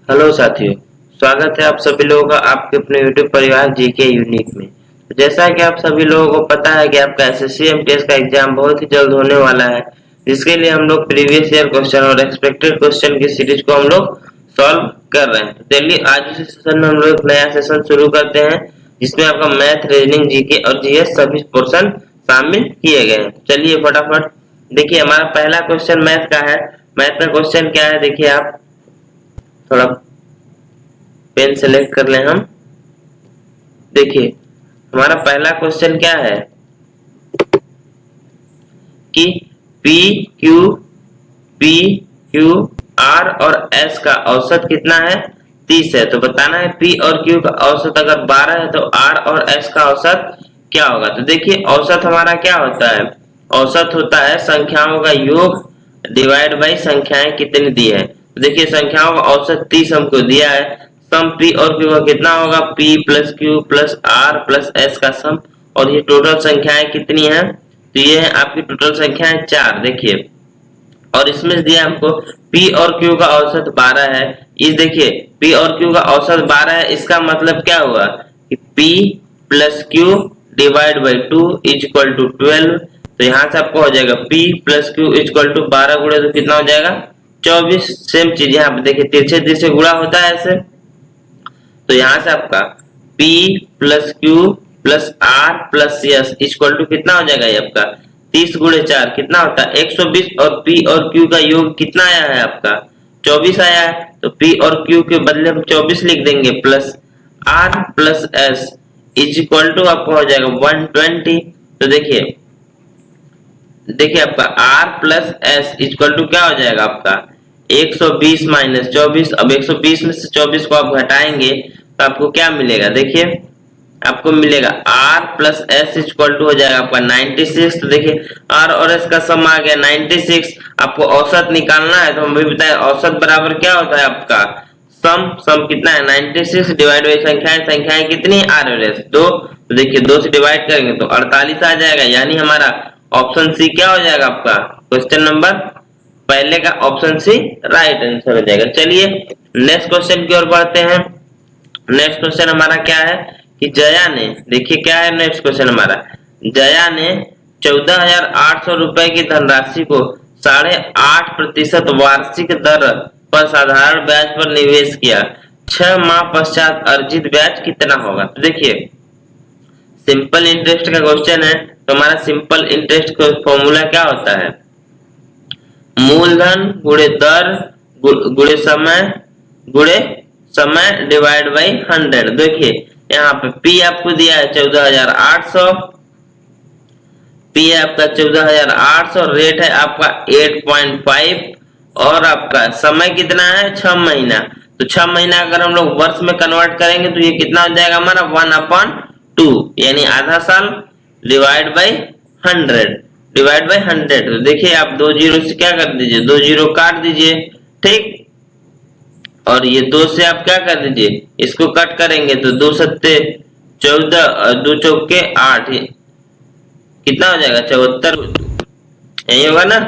Hello साथियों, स्वागत है आप सभी लोगों का आपके अपने YouTube परिवार जीके यूनिक में। तो जैसा कि आप सभी लोगों को पता है कि आपका एसएससी एमटीएस का एग्जाम बहुत ही जल्द होने वाला है, जिसके लिए हम लोग प्रीवियस ईयर क्वेश्चन और एक्सपेक्टेड क्वेश्चन की सीरीज को हम लोग सॉल्व कर रहे हैं। तो चलिए आज इस सेशन में हम लोग एक नया सेशन शुरू करते हैं, जिसमें आपका मैथ, रीजनिंग, जीके और जीएस सभी पोर्शन शामिल किए गए हैं। चलिए फटाफट देखिए, हमारा पहला क्वेश्चन मैथ का है। मैथ का क्वेश्चन क्या है, देखिए आप थोड़ा पेन सेलेक्ट कर लें हम। देखिए हमारा पहला क्वेश्चन क्या है कि पी क्यू आर और एस का औसत कितना है, 30 है। तो बताना है पी और क्यू का औसत अगर 12 है तो आर और एस का औसत क्या होगा। तो देखिए औसत हमारा क्या होता है, औसत होता है संख्याओं का योग डिवाइड बाई संख्याएं कितनी दी है। तो देखिए संख्याओं का औसत 30 हमको दिया है। सम पी और क्यू का कितना होगा, P plus Q plus R plus S का सम, और ये टोटल संख्याएं कितनी है, तो ये है आपकी टोटल संख्याएं 4। देखिए और इसमें दिया हमको P और Q का औसत 12 है। इस देखिए P और Q का औसत 12 है, इसका मतलब क्या हुआ कि P plus Q divide by 2 is equal to 12। तो यहाँ से आपको हो जाएगा P plus Q is equal to 12 गुणे तो कितना हो जाएगा 24। सेम चीज यहाँ पे देखिए तिरछे तिरछे गुणा होता है ऐसे। तो यहाँ से आपका P plus Q plus R plus S equal to कितना हो जाएगा, ये आपका 30 गुणे 4 कितना होता है 120, और P और Q का योग कितना आया है आपका 24 आया है। तो P और Q के बदले हम 24 लिख देंगे plus R plus S is equal to आपको हो जाएगा 120। तो देखिए आपका R plus S equal to क्या हो जाएगा आपका 120 माइनस 24। अब 120 में से 24 को आप घटाएंगे तो आपको क्या मिलेगा, देखिए आपको मिलेगा R plus S equal to हो जाएगा आपका 96। तो देखिए R और S का सम आ गया 96। आपको औसत निकालना है तो हम भी बताएं औसत बराबर क्या होता है आपका सम कितना है 96 डिवाइड बाई संख्याएं कितनी R और S 2। तो देखिए 2 से डिवाइड करेंगे तो 48 आ जाएगा, यानी हमारा ऑप्शन सी क्या हो जाएगा आपका क्वेश्चन नंबर पहले का ऑप्शन सी राइट आंसर हो जाएगा। चलिए नेक्स्ट क्वेश्चन की ओर बढ़ते हैं। नेक्स्ट क्वेश्चन हमारा क्या है कि जया ने, देखिए क्या है नेक्स्ट क्वेश्चन हमारा, जया ने 14,800 रुपए की धनराशि को 8.5% वार्षिक दर पर साधारण ब्याज पर निवेश किया। 6 माह पश्चात अर्जित ब्याज कितना होगा। तो देखिए सिंपल इंटरेस्ट का क्वेश्चन है, तो हमारा सिंपल इंटरेस्ट का फॉर्मूला क्या होता है, मूलधन गुणे दर गुणे समय डिवाइड बाई 100। देखिए यहाँ पे P आपको दिया है 14,800, P है आपका 14,800, रेट है आपका 8.5 और आपका समय कितना है 6 महीना। तो 6 महीना अगर हम लोग वर्ष में कन्वर्ट करेंगे तो ये कितना हो जाएगा हमारा 1/2, यानी आधा साल डिवाइड बाई 100। तो देखिए आप 2 जीरो से क्या कर दीजिए, 2 जीरो काट दीजिए, ठीक। और ये 2 से आप क्या कर दीजिए, इसको कट करेंगे तो 2 सत्ते 14 और 2 चौके 8, कितना हो जाएगा 74, यही होगा ना।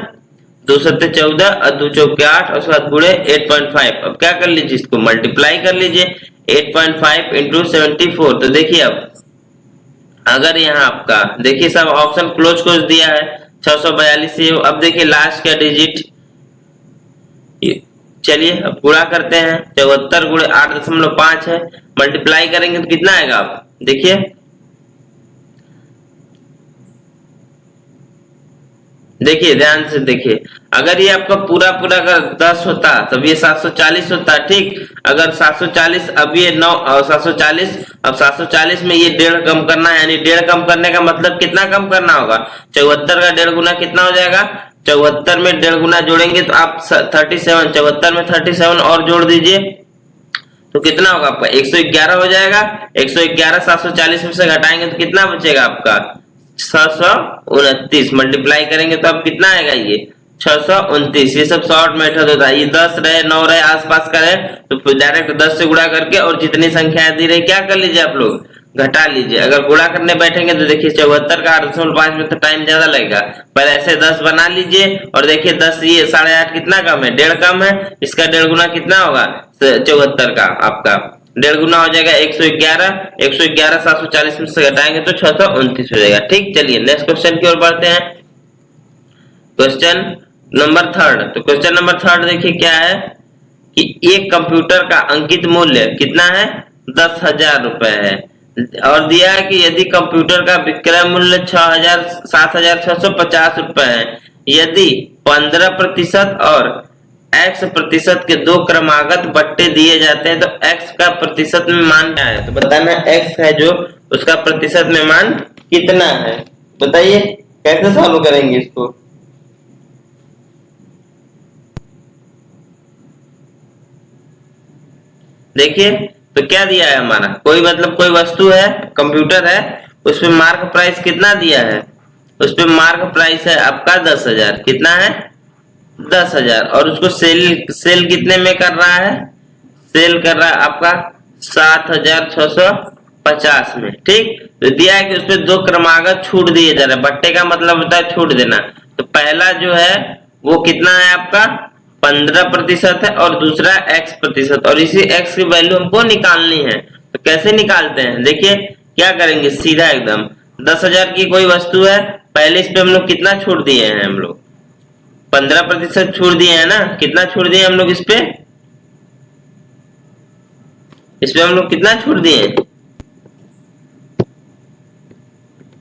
2 सत्ते 14 और 2 चौके 8 और साथ गुणे 8.5। अब क्या कर लीजिए, इसको मल्टीप्लाई कर लीजिए 8.5 इंटू 74। तो देखिए अब अगर यहाँ आपका देखिए सब ऑप्शन क्लोज दिया है 642 से। अब देखिए लास्ट का डिजिट, चलिए अब गुणा करते हैं 74 गुणे 8.5 है, मल्टीप्लाई करेंगे तो कितना आएगा आप देखिए ध्यान से देखिए, अगर ये आपका पूरा अगर 10 होता तब ये 740 होता, ठीक। अगर 740 अब ये 9 और 740, अब 740 में ये 1.5 कम करना है, यानी 1.5 कम करने का मतलब कितना कम करना होगा 74 का 1.5 गुना कितना हो जाएगा 74 में 1.5 गुना जोड़ेंगे तो आप 37, 74 में 37 और जोड़ दीजिए तो कितना होगा आपका 111 हो जाएगा। 111 740 में से घटाएंगे तो कितना बचेगा आपका 629, मल्टीप्लाई करेंगे तो अब कितना आएगा ये 629। ये सब शॉर्ट मेथड होता है, ये 10 रहे 9 रहे आसपास का रहे तो डायरेक्ट 10 से गुणा करके और जितनी संख्या दी रही क्या कर लीजिए आप लोग घटा लीजिए। अगर गुणा करने बैठेंगे तो देखिए 74 का 8.5 में तो टाइम ज्यादा लगेगा। पहले ऐसे 10 बना लीजिए और देखिए 10 ये 8.5 कितना कम है, 1.5 कम है, इसका 1.5 गुना कितना होगा 74 का आपका 1.5 गुना हो जाएगा 111, 111 740 में से घटाएंगे तो 629 हो जाएगा। ठीक, चलिए नेक्स्ट क्वेश्चन की ओर बढ़ते हैं। Question number third. तो क्वेश्चन नंबर थर्ड देखिए क्या है कि एक कंप्यूटर का अंकित मूल्य कितना है 10,000 रुपए है और दिया है कि यदि कंप्यूटर का विक्रय मूल्य 7,650 रुपए है, यदि 15% और x% के दो क्रमागत बट्टे दिए जाते हैं तो x का प्रतिशत में मान क्या है। तो बताना x है जो उसका प्रतिशत में मान कितना है। बताइए कैसे सॉल्व करेंगे इसको। देखिए तो क्या दिया है हमारा, कोई मतलब कोई वस्तु है, कंप्यूटर है, उस पे मार्क प्राइस कितना दिया है, उस पे मार्क प्राइस है आपका 10,000, कितना है 10,000 और उसको सेल कितने में कर रहा है, सेल कर रहा है आपका 7,650 में। ठीक, तो दिया है कि उस पे दो क्रमागत छूट दिए जा रहे हैं, बट्टे का मतलब होता है छूट देना। तो पहला जो है वो कितना है आपका 15% है और दूसरा x%, और इसी x की वैल्यू हमको निकालनी है। तो कैसे निकालते हैं, देखिए क्या करेंगे, सीधा एकदम 10,000 की कोई वस्तु है, पहले इस पे हम लोग कितना छूट दिए हैं, हम लोग 15% छूट दिए हैं ना, कितना छूट दिए हम लोग इस पे हम लोग कितना छूट दिए,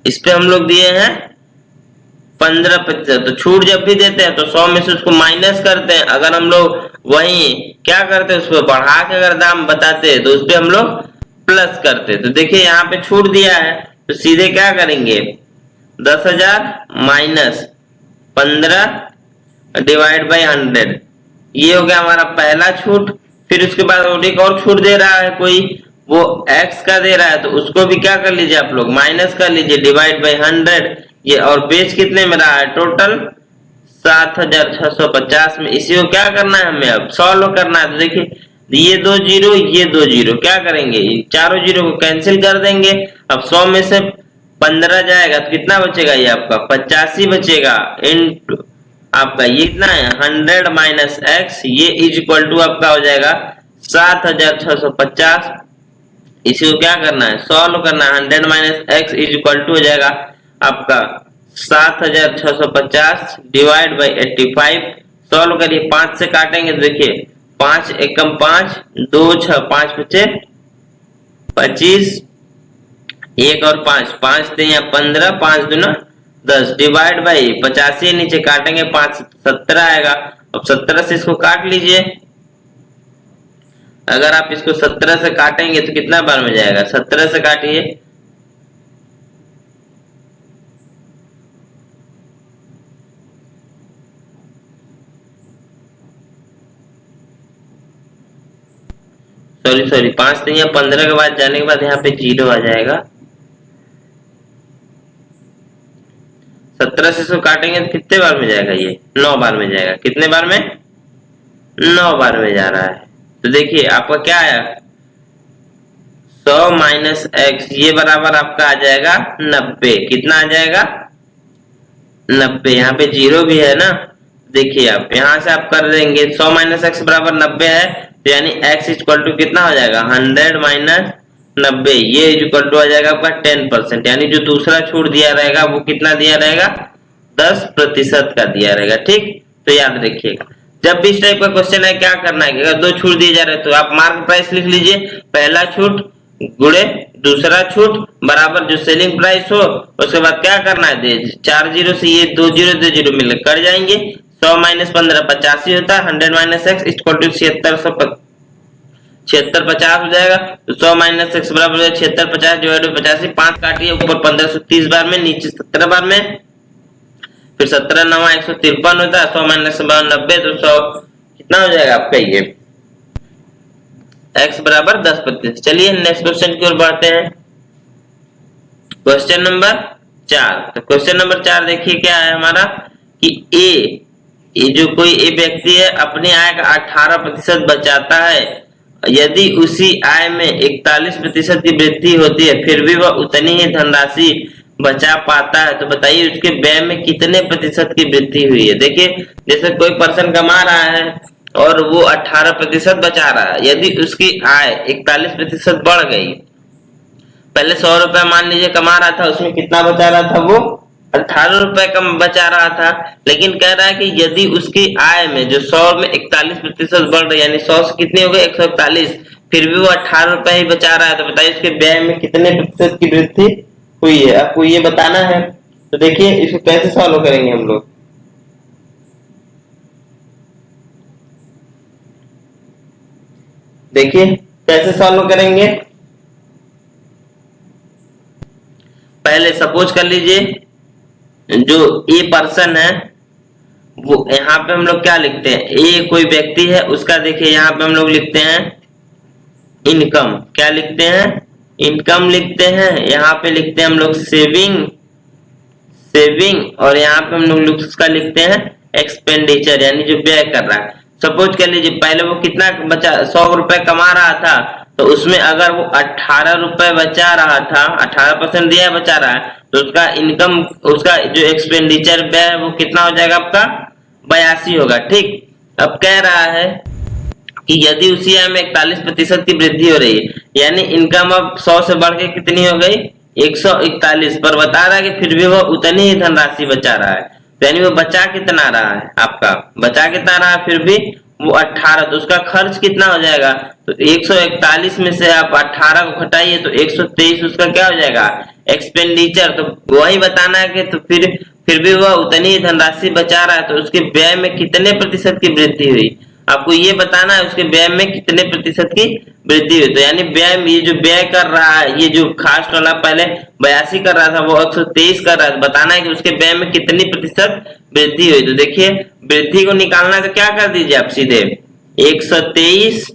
इस पे हम लोग दिए हैं 15%। तो छूट जब भी देते हैं तो 100 में से उसको माइनस करते हैं। अगर हम लोग वही क्या करते हैं, उस पर बढ़ा के अगर दाम बताते हैं तो उस पर हम लोग प्लस करते हैं। तो देखिए यहाँ पे छूट दिया है तो सीधे क्या करेंगे 10,000 माइनस 15 डिवाइड बाई 100, ये हो गया हमारा पहला छूट। फिर उसके बाद और एक और छूट दे रहा है कोई, वो x का दे रहा है, तो उसको भी क्या कर लीजिए आप लोग माइनस कर लीजिए डिवाइड बाई 100, ये और बेच कितने में रहा है टोटल 7,650 में। इसी को क्या करना है हमें अब सॉल्व करना है। तो देखिए ये दो जीरो क्या करेंगे, चारों जीरो को कैंसिल कर देंगे। अब 100 में से 15 जाएगा तो कितना बचेगा, ये आपका 85 बचेगा, इन आपका ये कितना है 100 माइनस x, ये इज इक्वल टू आपका हो जाएगा 7,650। इसी को क्या करना है सॉल्व करना है, 100 minus x is equal to हो जाएगा आपका 7,650 डिवाइड बाई 85। सॉल्व करिए, 5 से काटेंगे तो देखिए 5 एकम 5, 2 6 5 बचे 25, 1 और 5 5 15, 5 दूना 10 डिवाइड बाई 85, नीचे काटेंगे 5 17 आएगा। अब 17 से इसको काट लीजिए, अगर आप इसको 17 से काटेंगे तो कितना बार में जाएगा, 17 से काटिए सॉरी 5 नहीं है, 15 के बाद जाने के बाद यहाँ पे 0 आ जाएगा। 17 से इसको काटेंगे तो कितने बार में जाएगा, ये 9 बार में जाएगा। कितने बार में 9 बार में जा रहा है। तो देखिए आपका क्या आया 100 माइनस x, ये बराबर आपका आ जाएगा 90। कितना आ जाएगा 90, यहाँ पे 0 भी है ना। देखिए आप यहाँ से आप कर देंगे 100 माइनस एक्स बराबर 90 है, तो यानी x इक्वल टू कितना हो जाएगा 100 माइनस 90, ये इक्वल टू आ जाएगा आपका 10%, यानी जो दूसरा छूट दिया रहेगा वो कितना दिया रहेगा 10% का दिया रहेगा। ठीक, तो याद रखिएगा जब भी इस टाइप का क्वेश्चन है क्या करना है, अगर दो छूट दिए जा रहे हैं तो आप मार्क प्राइस लिख लीजिए, पहला छूट गुणे दूसरा छूट बराबर जो सेलिंग प्राइस हो, उसके बाद क्या करना है 4 जीरो से ये 2 जीरो मिलकर कट जाएंगे, 100 माइनस 15 85 होता है, 100 माइनस एक्स इक्वल टू 76 50 हो जाएगा। तो 100 माइनस एक्स बराबर 76 50 डिवाइड बाई 85, 5 काटिए ऊपर 1530 बार में, नीचे 17 बार में, फिर 17 9 153 होता है, 100 माइनस 90 तो 100 कितना हो जाएगा आपका ये x बराबर 10%। चलिए नेक्स्ट क्वेश्चन की ओर बढ़ते हैं। Question number 4। तो क्वेश्चन नंबर 4 देखिए क्या है हमारा कि ए जो कोई ए व्यक्ति है अपनी आय का 18% बचाता है यदि उसी आय में 41% की वृद्धि होती है फिर भी वह उतनी ही धनराशि बचा पाता है, तो बताइए उसके व्यय में कितने प्रतिशत की वृद्धि हुई है। देखिए जैसे कोई पर्सन कमा रहा है और वो 18% बचा रहा है, यदि उसकी आय 41% बढ़ गई, पहले 100 रुपए मान लीजिए कमा रहा था, उसमें कितना बचा रहा था, वो 18 रुपए कम बचा रहा था, लेकिन कह रहा है कि यदि उसकी आय में जो 100 में 41% बढ़ रही, यानी 100 से कितनी हो गई 141, फिर भी वो 18 रुपए ही बचा रहा है, तो बताइए उसके व्यय में कितने प्रतिशत की वृद्धि हुई है, आपको ये बताना है। तो देखिए इसको कैसे सॉल्व करेंगे हम लोग। देखिए कैसे सॉल्व करेंगे। पहले सपोज कर लीजिए जो ए पर्सन है, वो यहाँ पे हम लोग क्या लिखते हैं, ए कोई व्यक्ति है, उसका देखिए यहाँ पे हम लोग लिखते हैं इनकम, क्या लिखते हैं, इनकम लिखते हैं। यहाँ पे लिखते हैं हम लोग सेविंग, और यहाँ पे हम लोग उसका लिखते हैं एक्सपेंडिचर, यानी जो व्यय कर रहा है। सपोज कर लीजिए पहले वो कितना बचा, 100 रुपए कमा रहा था, तो उसमें अगर वो 18 रुपए बचा रहा था, 18% दिया बचा रहा है, तो उसका इनकम, उसका जो एक्सपेंडिचर व्यय वो कितना हो जाएगा आपका 82 होगा। ठीक, अब कह रहा है कि यदि उसी आय में 41% की वृद्धि हो रही है, यानी इनकम अब 100 से बढ़ के कितनी हो गई 141, पर बता रहा है कि फिर भी वो उतनी ही धनराशि बचा रहा है, तो यानी वो बचा कितना रहा है, आपका बचा कितना रहा है, फिर भी वो 18, तो उसका खर्च कितना हो जाएगा, तो 141 में से आप 18 को घटाइए तो 123 उसका क्या हो जाएगा एक्सपेंडिचर। तो वही बताना है कि तो फिर भी वह उतनी ही धनराशि बचा रहा है, तो उसके व्यय में कितने प्रतिशत की वृद्धि हुई, आपको ये बताना है उसके व्यय में कितने प्रतिशत की वृद्धि हुई। तो यानी व्यय, ये जो व्यय कर रहा है, ये जो खास्ट वाला पहले 82 कर रहा था वो 123 कर रहा है, तो बताना है कि उसके व्यय में कितनी प्रतिशत वृद्धि हुई। तो देखिए वृद्धि को निकालना है तो क्या कर दीजिए आप सीधे 123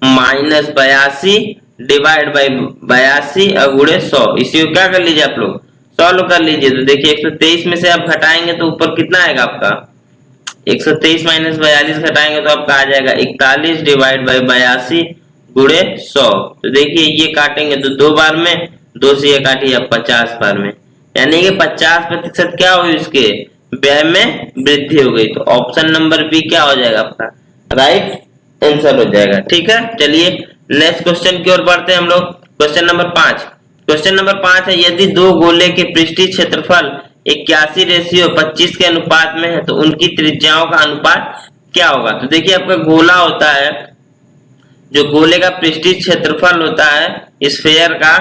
माइनस 82 डिवाइड बाई 82 और गुणे 100, इसी को क्या कर लीजिए आप लोग सॉल्व कर लीजिए। तो देखिए 123 में से आप घटाएंगे तो ऊपर कितना आएगा आपका 123 माइनस 42 घटाएंगे तो आपका आ जाएगा 41 डिवाइड बाई 82 गुणे 100। तो देखिए ये काटेंगे तो 2 बार में, 2 से ये काटिए आप 50 बार में, यानी कि 50% क्या हुई उसके व्यय में वृद्धि हो गई। तो ऑप्शन नंबर बी क्या हो जाएगा आपका राइट आंसर हो जाएगा। ठीक है, चलिए नेक्स्ट क्वेश्चन की ओर बढ़ते हैं हम लोग। क्वेश्चन नंबर 5, क्वेश्चन नंबर 5 है यदि दो गोले के पृष्ठीय क्षेत्रफल 81:25 के अनुपात में है तो उनकी त्रिज्याओं का अनुपात क्या होगा। तो देखिए आपका गोला होता है, जो गोले का पृष्ठीय क्षेत्रफल होता है स्फीयर का,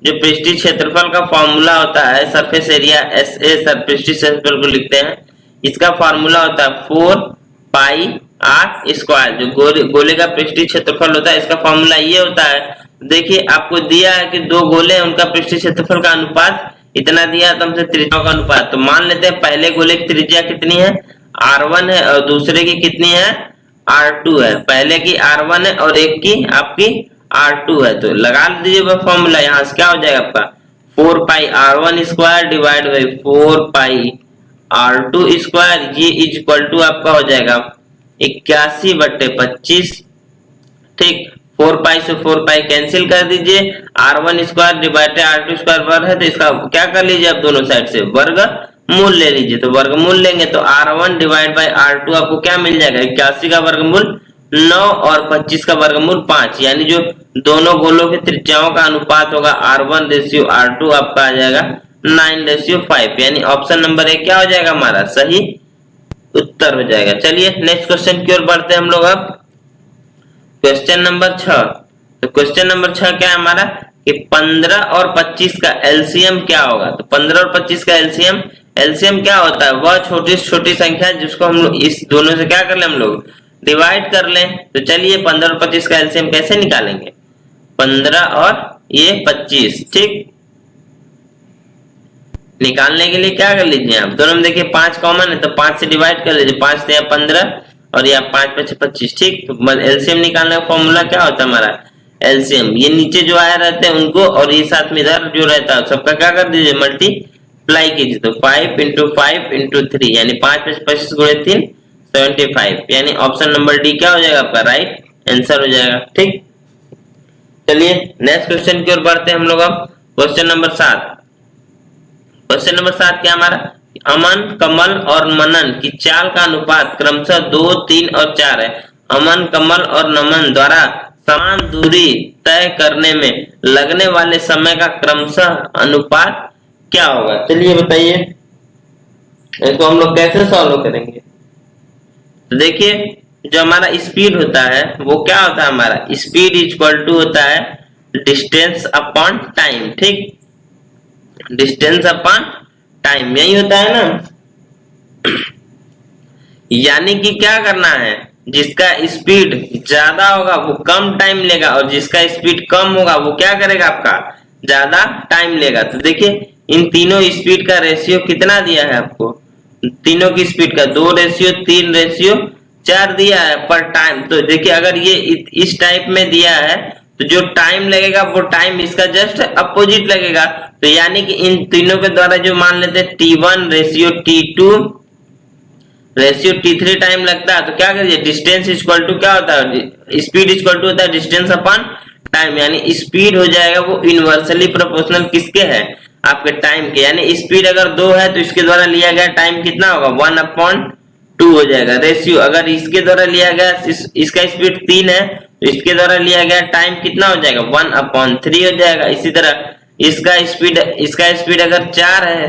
जो पृष्ठीय क्षेत्रफल का फॉर्मूला होता है सरफेस एरिया SA, सर पृष्ठीय क्षेत्रफल को लिखते हैं, इसका फॉर्मूला होता है 4 पाई r स्क्वायर। जो गोले का पृष्ठीय क्षेत्रफल होता है इसका फॉर्मूला ये होता है। देखिए आपको दिया है कि दो गोले हैं उनका पृष्ठीय क्षेत्रफल का अनुपात इतना दिया, तो हमसे त्रिज्याओं का अनुपात, तो मान लेते हैं पहले गोले की त्रिज्या कितनी है r1 है और दूसरे की कितनी है r2 है, पहले की r1 है और एक की आपकी r2 है। तो लगा दीजिए वह फॉर्मूला, यहाँ से क्या हो जाएगा आपका 4 पाई r1 square divide by 4 pi r2 square, ये इज इक्वल टू आपका हो जाएगा 81/25। ठीक, 4 पाई से 4 पाई कैंसिल कर दीजिए, r1 square divide r2 square वर्ग है, तो इसका क्या कर लीजिए आप दोनों साइड से वर्ग मूल ले लीजिए। तो वर्गमूल लेंगे तो r1 डिवाइड बाई r2 आपको क्या मिल जाएगा 81 का वर्गमूल 9 और 25 का वर्गमूल 5, यानी जो दोनों गोलों की त्रिज्याओं का अनुपात होगा r1:r2 आपका आ जाएगा 9:5, यानी ऑप्शन नंबर ए क्या हो जाएगा हमारा सही उत्तर हो जाएगा। चलिए नेक्स्ट क्वेश्चन की ओर बढ़ते हैं हम लोग। अब क्वेश्चन नंबर 6, तो क्वेश्चन नंबर 6 क्या है हमारा कि 15 और 25 का एलसीएम क्या होगा। तो 15 और 25 का एलसीएम क्या होता है, वह छोटी से छोटी संख्या है जिसको हम लोग इस दोनों से क्या कर ले हम लोग डिवाइड कर लें। तो चलिए 15 और 25 का एलसीएम कैसे निकालेंगे, 15 और ये 25, ठीक, निकालने के लिए क्या कर लीजिए आप दोनों में देखिए 5 कॉमन है तो 5 से डिवाइड कर लीजिए, 5 से 15 और या 5 5 25। ठीक, तो एलसीएम निकालने का फॉर्मूला क्या होता है हमारा एलसीएम, ये नीचे जो आया रहते हैं उनको और ये साथ में इधर जो रहता है सबका क्या कर दीजिए मल्टीप्लाई कीजिए। तो 5 × 5 × 3 यानी 5 × 25 × 3 75, यानी ऑप्शन नंबर डी क्या हो जाएगा आपका राइट आंसर हो जाएगा। ठीक, चलिए नेक्स्ट क्वेश्चन की ओर बढ़ते हैं हम लोग। अब क्वेश्चन नंबर 7। क्वेश्चन नंबर 7 क्या हमारा, अमन, कमल और मनन की चाल का अनुपात क्रमशः 2, 3 और 4 है। अमन, कमल और नमन द्वारा समान दूरी तय करने में लगने वाले समय का क्रमशः अनुपात क्या होगा? चलिए बताइए, इसको हम लोग कैसे सॉल्व करेंगे? तो देखिए, जो हमारा स्पीड होता है वो क्या होता है, हमारा स्पीड इक्वल टू होता है डिस्टेंस अपॉन टाइम। ठीक, डिस्टेंस अपॉन टाइम यही होता है ना। यानी कि क्या करना है, जिसका स्पीड ज्यादा होगा वो कम टाइम लेगा और जिसका स्पीड कम होगा वो क्या करेगा, आपका ज्यादा टाइम लेगा। तो देखिए इन तीनों स्पीड का रेशियो कितना दिया है आपको, तीनों की स्पीड का 2:3:4 दिया है पर टाइम। तो देखिए अगर ये इस टाइप में दिया है तो जो टाइम लगेगा वो टाइम इसका जस्ट अपोजिट लगेगा। तो यानी कि इन तीनों के द्वारा जो मान लेते हैं T1:T2:T3 टाइम लगता है, तो क्या करिए, डिस्टेंस इक्वल टू क्या होता है, स्पीड इक्वल टू होता है डिस्टेंस अपॉन टाइम। यानी स्पीड हो जाएगा वो इनवर्सली प्रोपोर्शनल किसके है, आपके टाइम के। यानी स्पीड अगर 2 है तो इसके द्वारा लिया गया टाइम कितना होगा, 1/2 हो जाएगा। रेशियो अगर इसके द्वारा लिया गया, इसका स्पीड 3 है तो इसके द्वारा लिया गया टाइम कितना हो जाएगा, 1/3 हो जाएगा। इसी तरह इसका स्पीड अगर 4 है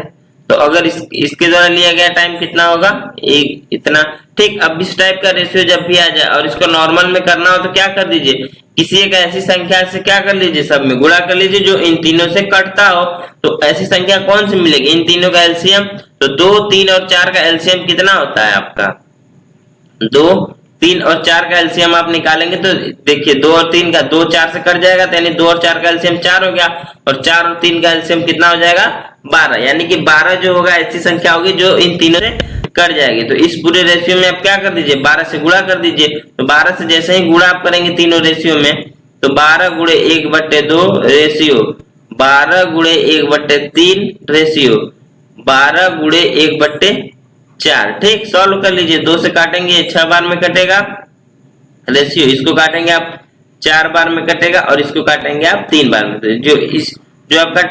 तो अगर इसके द्वारा लिया गया टाइम कितना होगा, एक इतना। ठीक, अब इस टाइप का रेशियो जब भी आ जाए और इसको नॉर्मल में करना हो तो क्या कर दीजिए, किसी एक ऐसी संख्या से क्या कर लीजिए, सब में गुणा कर लीजिए जो इन तीनों से कटता हो। तो ऐसी संख्या कौन सी मिलेगी, इन तीनों का एलसीएम। तो 2, 3 और 4 का एलसीएम कितना होता है आपका, 2, 3 और 4 का एलसीएम आप निकालेंगे तो देखिए 2 और 3 का 2 4 से कट जाएगा, तो यानी 2 और 4 का एलसीएम 4 हो गया और 4 और 3 का एलसीएम कितना हो जाएगा, 12। यानी कि 12 जो होगा ऐसी संख्या होगी जो इन तीनों से कट जाएगी। तो इस पूरे रेशियो में आप क्या कर दीजिए, 12 से गुणा कर दीजिए। तो 12 से जैसे ही गुणा आप करेंगे तीनों रेशियो में, तो 12 गुणे 1/2 रेशियो, 12 गुणे 1/3 रेशियो, 12 गुणे 1/4। ठीक, सॉल्व कर लीजिए, 2 से काटेंगे 6 बार में कटेगा रेशियो, इसको काटेंगे आप 4 बार में कटेगा और इसको काटेंगे आप 3 बार में। तो जो आपका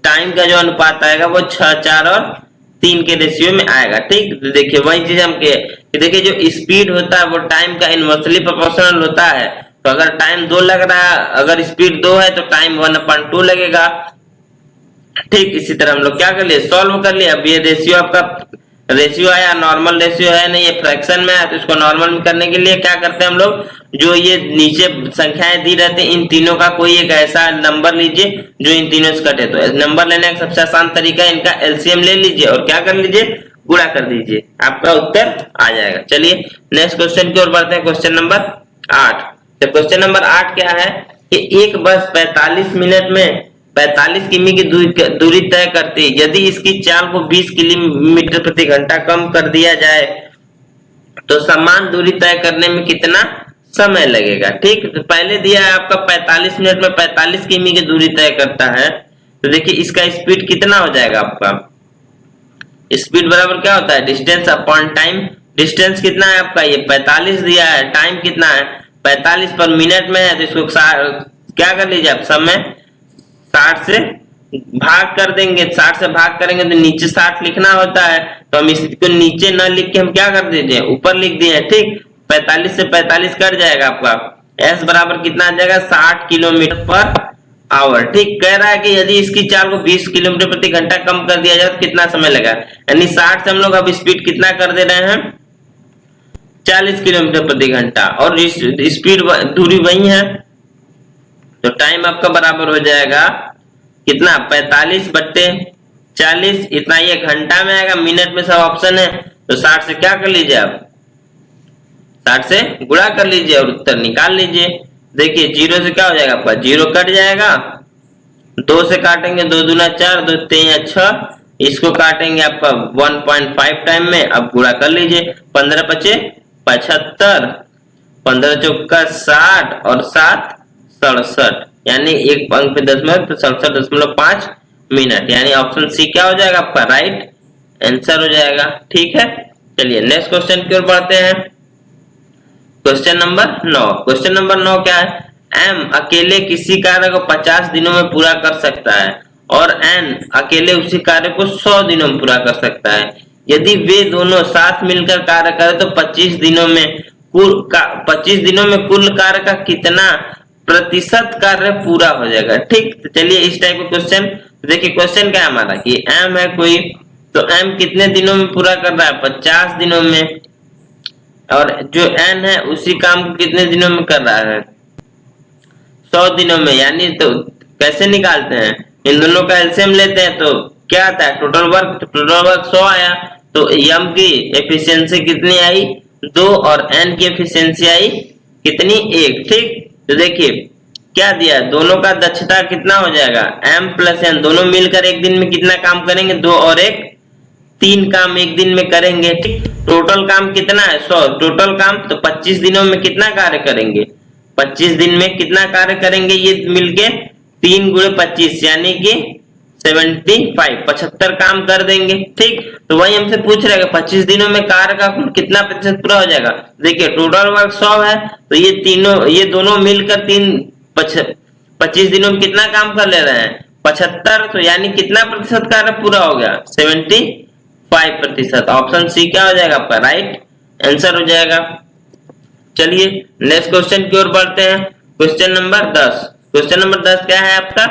टाइम का जो अनुपात आएगा वो 6, 4 और 3 के रेशियो में आएगा। ठीक, तो देखिए वही चीज हम के देखिए जो स्पीड होता है वो टाइम का इनवर्सली प्रोपोर्शनल होता है। तो अगर टाइम 2 लग रहा है, अगर स्पीड 2 है तो टाइम 1/2 लगेगा। ठीक, इसी तरह हम लोग क्या कर लिए, सॉल्व कर लिए। अब ये रेशियो आपका रेशियो आया, नॉर्मल रेशियो है नहीं, ये फ्रैक्शन में है, तो इसको नॉर्मल में करने के लिए क्या करते हैं हम लोग, जो ये नीचे संख्याएं दी रहते हैं इन तीनों का कोई एक ऐसा नंबर लीजिए जो इन तीनों से कटे। तो नंबर लेने का सबसे आसान तरीका है, इनका एलसीएम ले लीजिए और क्या कर लीजिए, गुणा कर दीजिए, आपका उत्तर आ जाएगा। चलिए नेक्स्ट क्वेश्चन की ओर बढ़ते हैं, क्वेश्चन नंबर 8। तो क्वेश्चन नंबर 8 क्या है कि एक बस 45 मिनट में 45 किमी की दूरी तय करती है। यदि इसकी चाल को 20 किलोमीटर प्रति घंटा कम कर दिया जाए तो समान दूरी तय करने में कितना समय लगेगा। ठीक, तो पहले दिया है आपका 45 मिनट में 45 किमी की दूरी तय करता है। तो देखिए इसका स्पीड कितना हो जाएगा, आपका स्पीड बराबर क्या होता है, डिस्टेंस अपॉन टाइम। डिस्टेंस कितना है आपका, ये 45 दिया है, टाइम कितना है 45 पर मिनट में है, तो इसको क्या कर लीजिए आप, समय 60 से भाग कर देंगे। 60 से भाग करेंगे तो नीचे 60 लिखना होता है, तो हम इसको नीचे न लिख के हम क्या कर दीजिए, ऊपर लिख दिए। ठीक, 45 से 45 कट जाएगा, आपका एस बराबर कितना आ जाएगा, 60 किलोमीटर पर आवर। ठीक, कह रहा है कि यदि इसकी चाल को 20 किलोमीटर प्रति घंटा कम कर दिया जाए तो कितना समय लगा, यानी 60 से हम लोग अब स्पीड कितना कर दे रहे हैं, 40 किलोमीटर प्रति घंटा, और स्पीड दूरी वही है, तो टाइम आपका बराबर हो जाएगा कितना, 45/40, इतना ये घंटा में आएगा, मिनट में सब ऑप्शन है। तो 60 से क्या कर लीजिए आप, 60 से गुणा कर लीजिए और उत्तर निकाल लीजिए। देखिए 0 से क्या हो जाएगा आपका, 0 कट जाएगा, 2 से काटेंगे 2 दूना 4, 2 3 6, इसको काटेंगे आपका 1.5 टाइम में। अब गुणा कर लीजिए, 15 पचे 75, 15 चौका 60 और 7 67, यानी एक अंक पे दशमलव तो 67.5 मिनट, यानी ऑप्शन सी क्या हो जाएगा आपका राइट आंसर हो जाएगा। ठीक है, चलिए नेक्स्ट क्वेश्चन की ओर बढ़ते हैं। Question number 9। क्वेश्चन नंबर 9 क्या है? एम अकेले किसी कार्य को 50 दिनों में पूरा कर सकता है और एन अकेले उसी कार्य को 100 दिनों में पूरा कर सकता है। यदि वे दोनों साथ मिलकर कार्य करें तो 25 दिनों में कुल कार्य का कितना प्रतिशत कार्य पूरा हो जाएगा। ठीक, तो चलिए इस टाइप का क्वेश्चन देखिए। क्वेश्चन क्या है हमारा कि एम है कोई, तो एम कितने दिनों में पूरा कर रहा है? 50 दिनों में। और जो एन है उसी काम को कितने दिनों में कर रहा है? 100 दिनों में। यानी तो कैसे निकालते हैं? इन दोनों का एलसीएम लेते हैं तो क्या आता है? Total work. तो टोटल वर्क 100 आया, तो एम की एफिशिएंसी कितनी आई? 2 और एन की एफिशिएंसी आई कितनी? 1। ठीक, तो देखिए क्या दिया है, दोनों का दक्षता कितना हो जाएगा? एम प्लस एन, दोनों मिलकर एक दिन में कितना काम करेंगे? 2 और 1 3 काम एक दिन में करेंगे। ठीक, टोटल काम कितना है? 100। टोटल काम तो 25 दिनों में कितना कार्य करेंगे? 25 दिन में कितना कार्य करेंगे ये मिलके? 3 गुणे 25 यानी कि 75 काम कर देंगे। ठीक, तो वही हमसे पूछ रहा है 25 दिनों में कार्य का कुल कितना प्रतिशत पूरा हो जाएगा। देखिए टोटल वर्क 100 है, तो ये दोनों मिलकर 25 दिनों में कितना काम कर ले रहे हैं? 75। तो यानी कितना प्रतिशत कार्य पूरा हो गया? 75%। ऑप्शन सी क्या हो जाएगा आपका? राइट आंसर हो जाएगा। चलिए नेक्स्ट क्वेश्चन की ओर बढ़ते हैं। Question number 10। क्वेश्चन नंबर 10 क्या है आपका?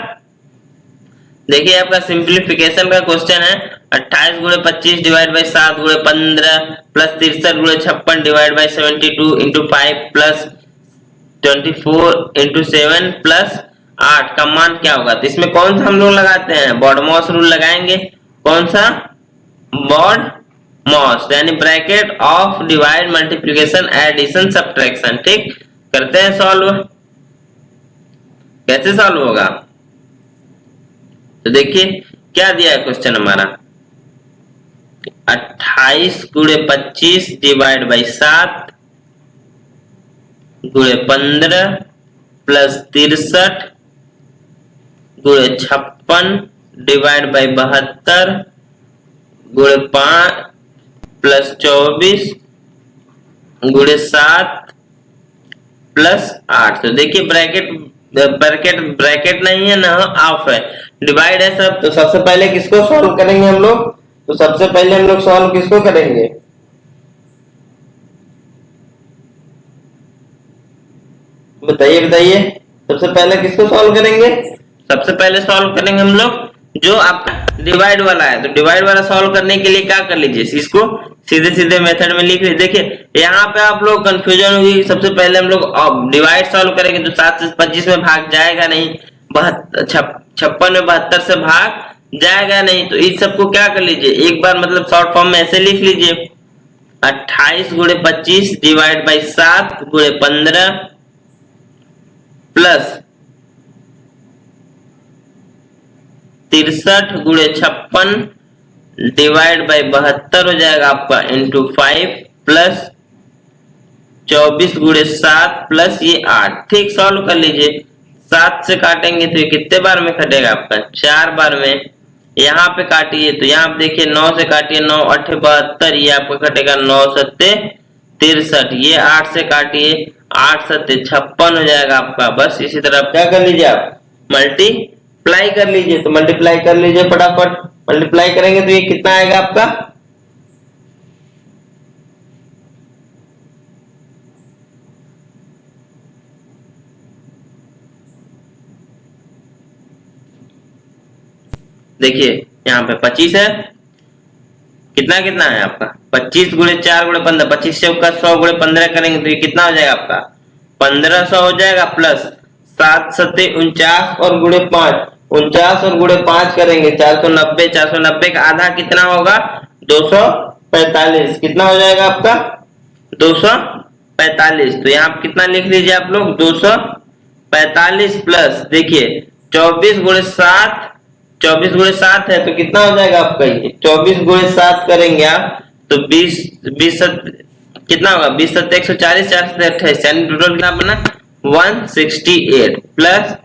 देखिए आपका सिंप्लीफिकेशन का क्वेश्चन है। 28 गुणे 25 डिवाइड बाई 7 गुणे 15 प्लस 63 गुणे 56 divide by 72 into 5 plus 24 into 7 plus 8 का मान क्या होगा? तो इसमें कौन सा हम लोग लगाते हैं? बॉडमॉस रूल लगाएंगे। कौन सा? बॉडमॉस, यानी bracket of divide multiplication addition subtraction. ठीक, करते हैं सॉल्व। कैसे सॉल्व होगा? तो देखिए क्या दिया है क्वेश्चन हमारा, 28 गुणे 25 डिवाइड बाई 7 गुणे 15 प्लस 63 गुणे 56 डिवाइड बाई 72 गुणे 5 प्लस 24 गुणे 7 प्लस 8। तो देखिए ब्रैकेट नहीं है ना, ऑफ है, डिवाइड है सब। तो सबसे पहले किसको सॉल्व करेंगे हम लोग? तो सबसे पहले हम लोग सॉल्व किसको करेंगे? बताइए सबसे पहले किसको सॉल्व करेंगे? सबसे पहले सॉल्व करेंगे हम लोग जो आपका डिवाइड वाला है। तो डिवाइड वाला सॉल्व करने के लिए क्या कर लीजिए, इसको सीधे मेथड में लिख लीजिए। देखिए यहाँ पे आप लोग कंफ्यूजन होगी। सबसे पहले हम लोग डिवाइड सॉल्व करेंगे तो 7 से 25 में भाग जाएगा नहीं, 56 में 72 से भाग जाएगा नहीं। तो इस सबको क्या कर लीजिए, एक बार मतलब शॉर्ट फॉर्म में ऐसे लिख लीजिए, 28 गुणे 25 डिवाइड बाई 7 गुणे 15 प्लस 63 गुणे 56 डिवाइड बाई 72 हो जाएगा आपका इंटू 5 प्लस 24 गुणे 7 प्लस ये 8। ठीक, सॉल्व कर लीजिए। 7 से काटेंगे तो ये कितने बार में कटेगा आपका? 4 बार में। यहाँ पे काटिए तो यहाँ पे देखिए 9 से काटिए, 9 8 72, ये आपका कटेगा 9 7 63। ये 8 से काटिए, 8 7 56 हो जाएगा आपका। बस इसी तरह आप क्या कर लीजिए, आप मल्टीप्लाई कर लीजिए। तो मल्टीप्लाई कर लीजिए फटाफट। मल्टीप्लाई करेंगे तो ये कितना आएगा आपका? देखिए यहाँ पे 25 है, कितना है आपका? 25 गुणे 4 गुणे 15, 25 से 100 गुणे 15 करेंगे तो ये कितना हो जाएगा आपका? 1500 हो जाएगा। प्लस 7 7 49 और गुणे 5, 49 और गुणे 5 करेंगे 490। 490 का आधा कितना होगा? 245। कितना हो जाएगा आपका? 245। तो यहाँ कितना लिख लीजिए आप लोग? 245 प्लस देखिए 24 गुणे 7, 24 गुणे 7 है तो कितना हो जाएगा आपका? ये 24 गुणे 7 करेंगे आप तो 20 कितना होगा? 20 7 140, 4 7 28, यानी टोटल कितना बना? 168 प्लस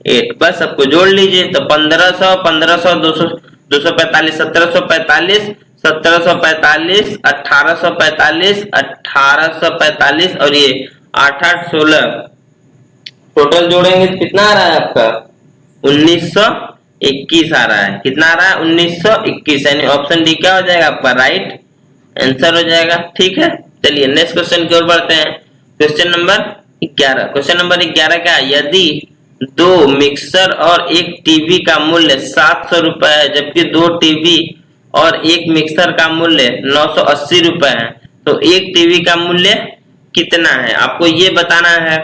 8। बस सबको जोड़ लीजिए तो 1500 1500 200 245 1745 1745 1845 1845 और ये 8 8 16, टोटल जोड़ेंगे तो कितना आ रहा है आपका 1921 आ रहा है। कितना आ रहा है 1921, यानी ऑप्शन डी क्या हो जाएगा आपका राइट आंसर हो जाएगा। ठीक है, चलिए नेक्स्ट क्वेश्चन की ओर बढ़ते हैं। Question number 11। क्वेश्चन नंबर 11 क्या है, यदि दो मिक्सर और एक टीवी का मूल्य 700 रुपए है, जबकि दो टीवी और एक मिक्सर का मूल्य 980 रुपए है, तो एक टीवी का मूल्य कितना है, आपको ये बताना है।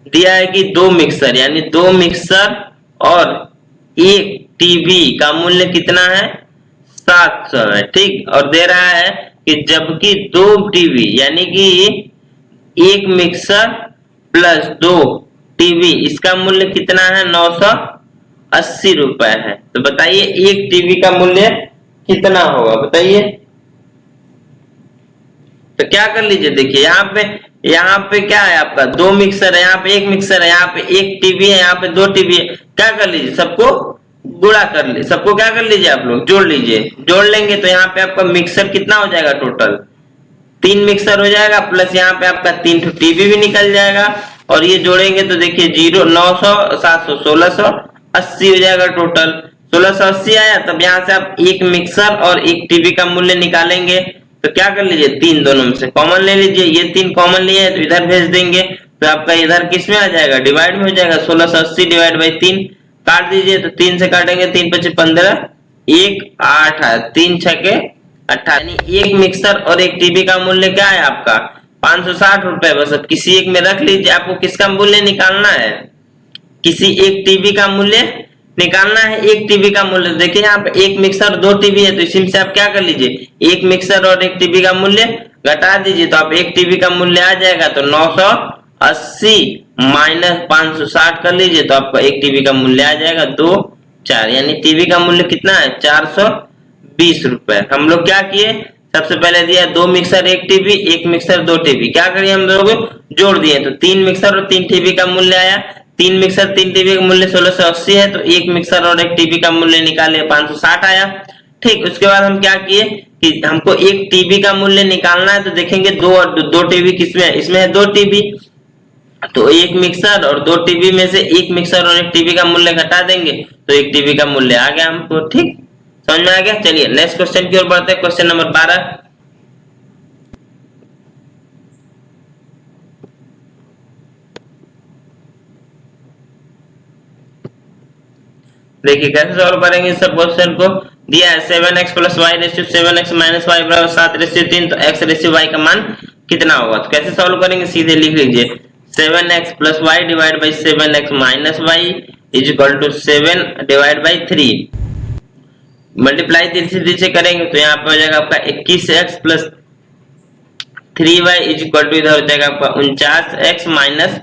दिया है कि दो मिक्सर, यानी दो मिक्सर और एक टीवी का मूल्य कितना है 700 है। ठीक, और दे रहा है कि जबकि दो टीवी यानी कि एक मिक्सर प्लस दो टीवी, इसका मूल्य कितना है 980 रुपए है। तो बताइए एक टीवी का मूल्य कितना होगा, बताइए। तो क्या कर लीजिए, देखिए यहाँ पे क्या है आपका दो मिक्सर है, यहाँ पे एक मिक्सर है, यहाँ पे एक टीवी है, यहाँ पे दो टीवी है। क्या कर लीजिए, सबको गुणा कर लीजिए, सबको क्या कर लीजिए आप लोग जोड़ लीजिए। जोड़ लेंगे तो यहाँ पे आपका मिक्सर कितना हो जाएगा, टोटल 3 मिक्सर हो जाएगा, प्लस यहाँ पे आपका 3 टीवी भी निकल जाएगा। और ये जोड़ेंगे तो देखिए 0 900 700 1680 हो जाएगा टोटल। 1680 आया, तब यहाँ से आप एक मिक्सर और एक टीवी का मूल्य निकालेंगे। तो क्या कर लीजिए, 3 दोनों में से कॉमन ले लीजिए। ये 3 कॉमन लिए है तो इधर भेज देंगे, तो आपका इधर किस में आ जाएगा, डिवाइड में हो जाएगा। 1680 डिवाइड बाई 3 काट दीजिए, तो 3 से काटेंगे 3 5 15 1 8 3 6 18, यानी एक मिक्सर और एक टीवी का मूल्य क्या है आपका 560 रुपए। बस अब किसी एक में रख लीजिए, आपको किसका मूल्य निकालना है, किसी एक टीवी का मूल्य निकालना है। एक टीवी का मूल्य देखिए यहाँ पे एक मिक्सर दो टीवी है, तो इसी में से आप क्या कर लीजिए, एक मिक्सर और एक टीवी का मूल्य घटा दीजिए, तो आप एक टीवी का मूल्य आ जाएगा तो 980 माइनस 560 कर लीजिए, तो आपका एक टीवी का मूल्य आ जाएगा 2 4, यानी टीवी का मूल्य कितना है 420 रुपए। हम लोग क्या किए, सबसे पहले दिया दो मिक्सर एक टीवी, एक मिक्सर दो टीवी, क्या करिए हम लोग जोड़ दिए, तो 3 मिक्सर और 3 टीवी का मूल्य आया। 3 मिक्सर 3 टीवी का मूल्य 1680 है, तो एक मिक्सर और एक टीवी का मूल्य निकाले 560 आया। ठीक, उसके बाद हम क्या किए कि हमको एक टीवी का मूल्य निकालना है, तो देखेंगे दो टीवी किसमें है, इसमें है दो टीवी, तो एक मिक्सर और दो टीवी में से एक मिक्सर और एक टीवी का मूल्य घटा देंगे, तो एक टीवी का मूल्य आ गया हमको। ठीक, समझ में आ गया। चलिए नेक्स्ट क्वेश्चन की ओर बढ़ते हैं। Question number 12। देखिए कैसे सॉल्व करेंगे सब क्वेश्चन को। दिया है 7x plus Y ratio 7x minus Y बराबर 7/3, तो x रेशियो y का मान कितना होगा। तो कैसे सॉल्व करेंगे, सीधे लिख लीजिए 7x plus Y divide by 7x minus Y is equal to 7 divide by 3। Multiply 3 से करेंगे तो यहाँ पे हो जाएगा आपका 21x plus 3y is equal to इधर हो जाएगा आपका 49x माइनस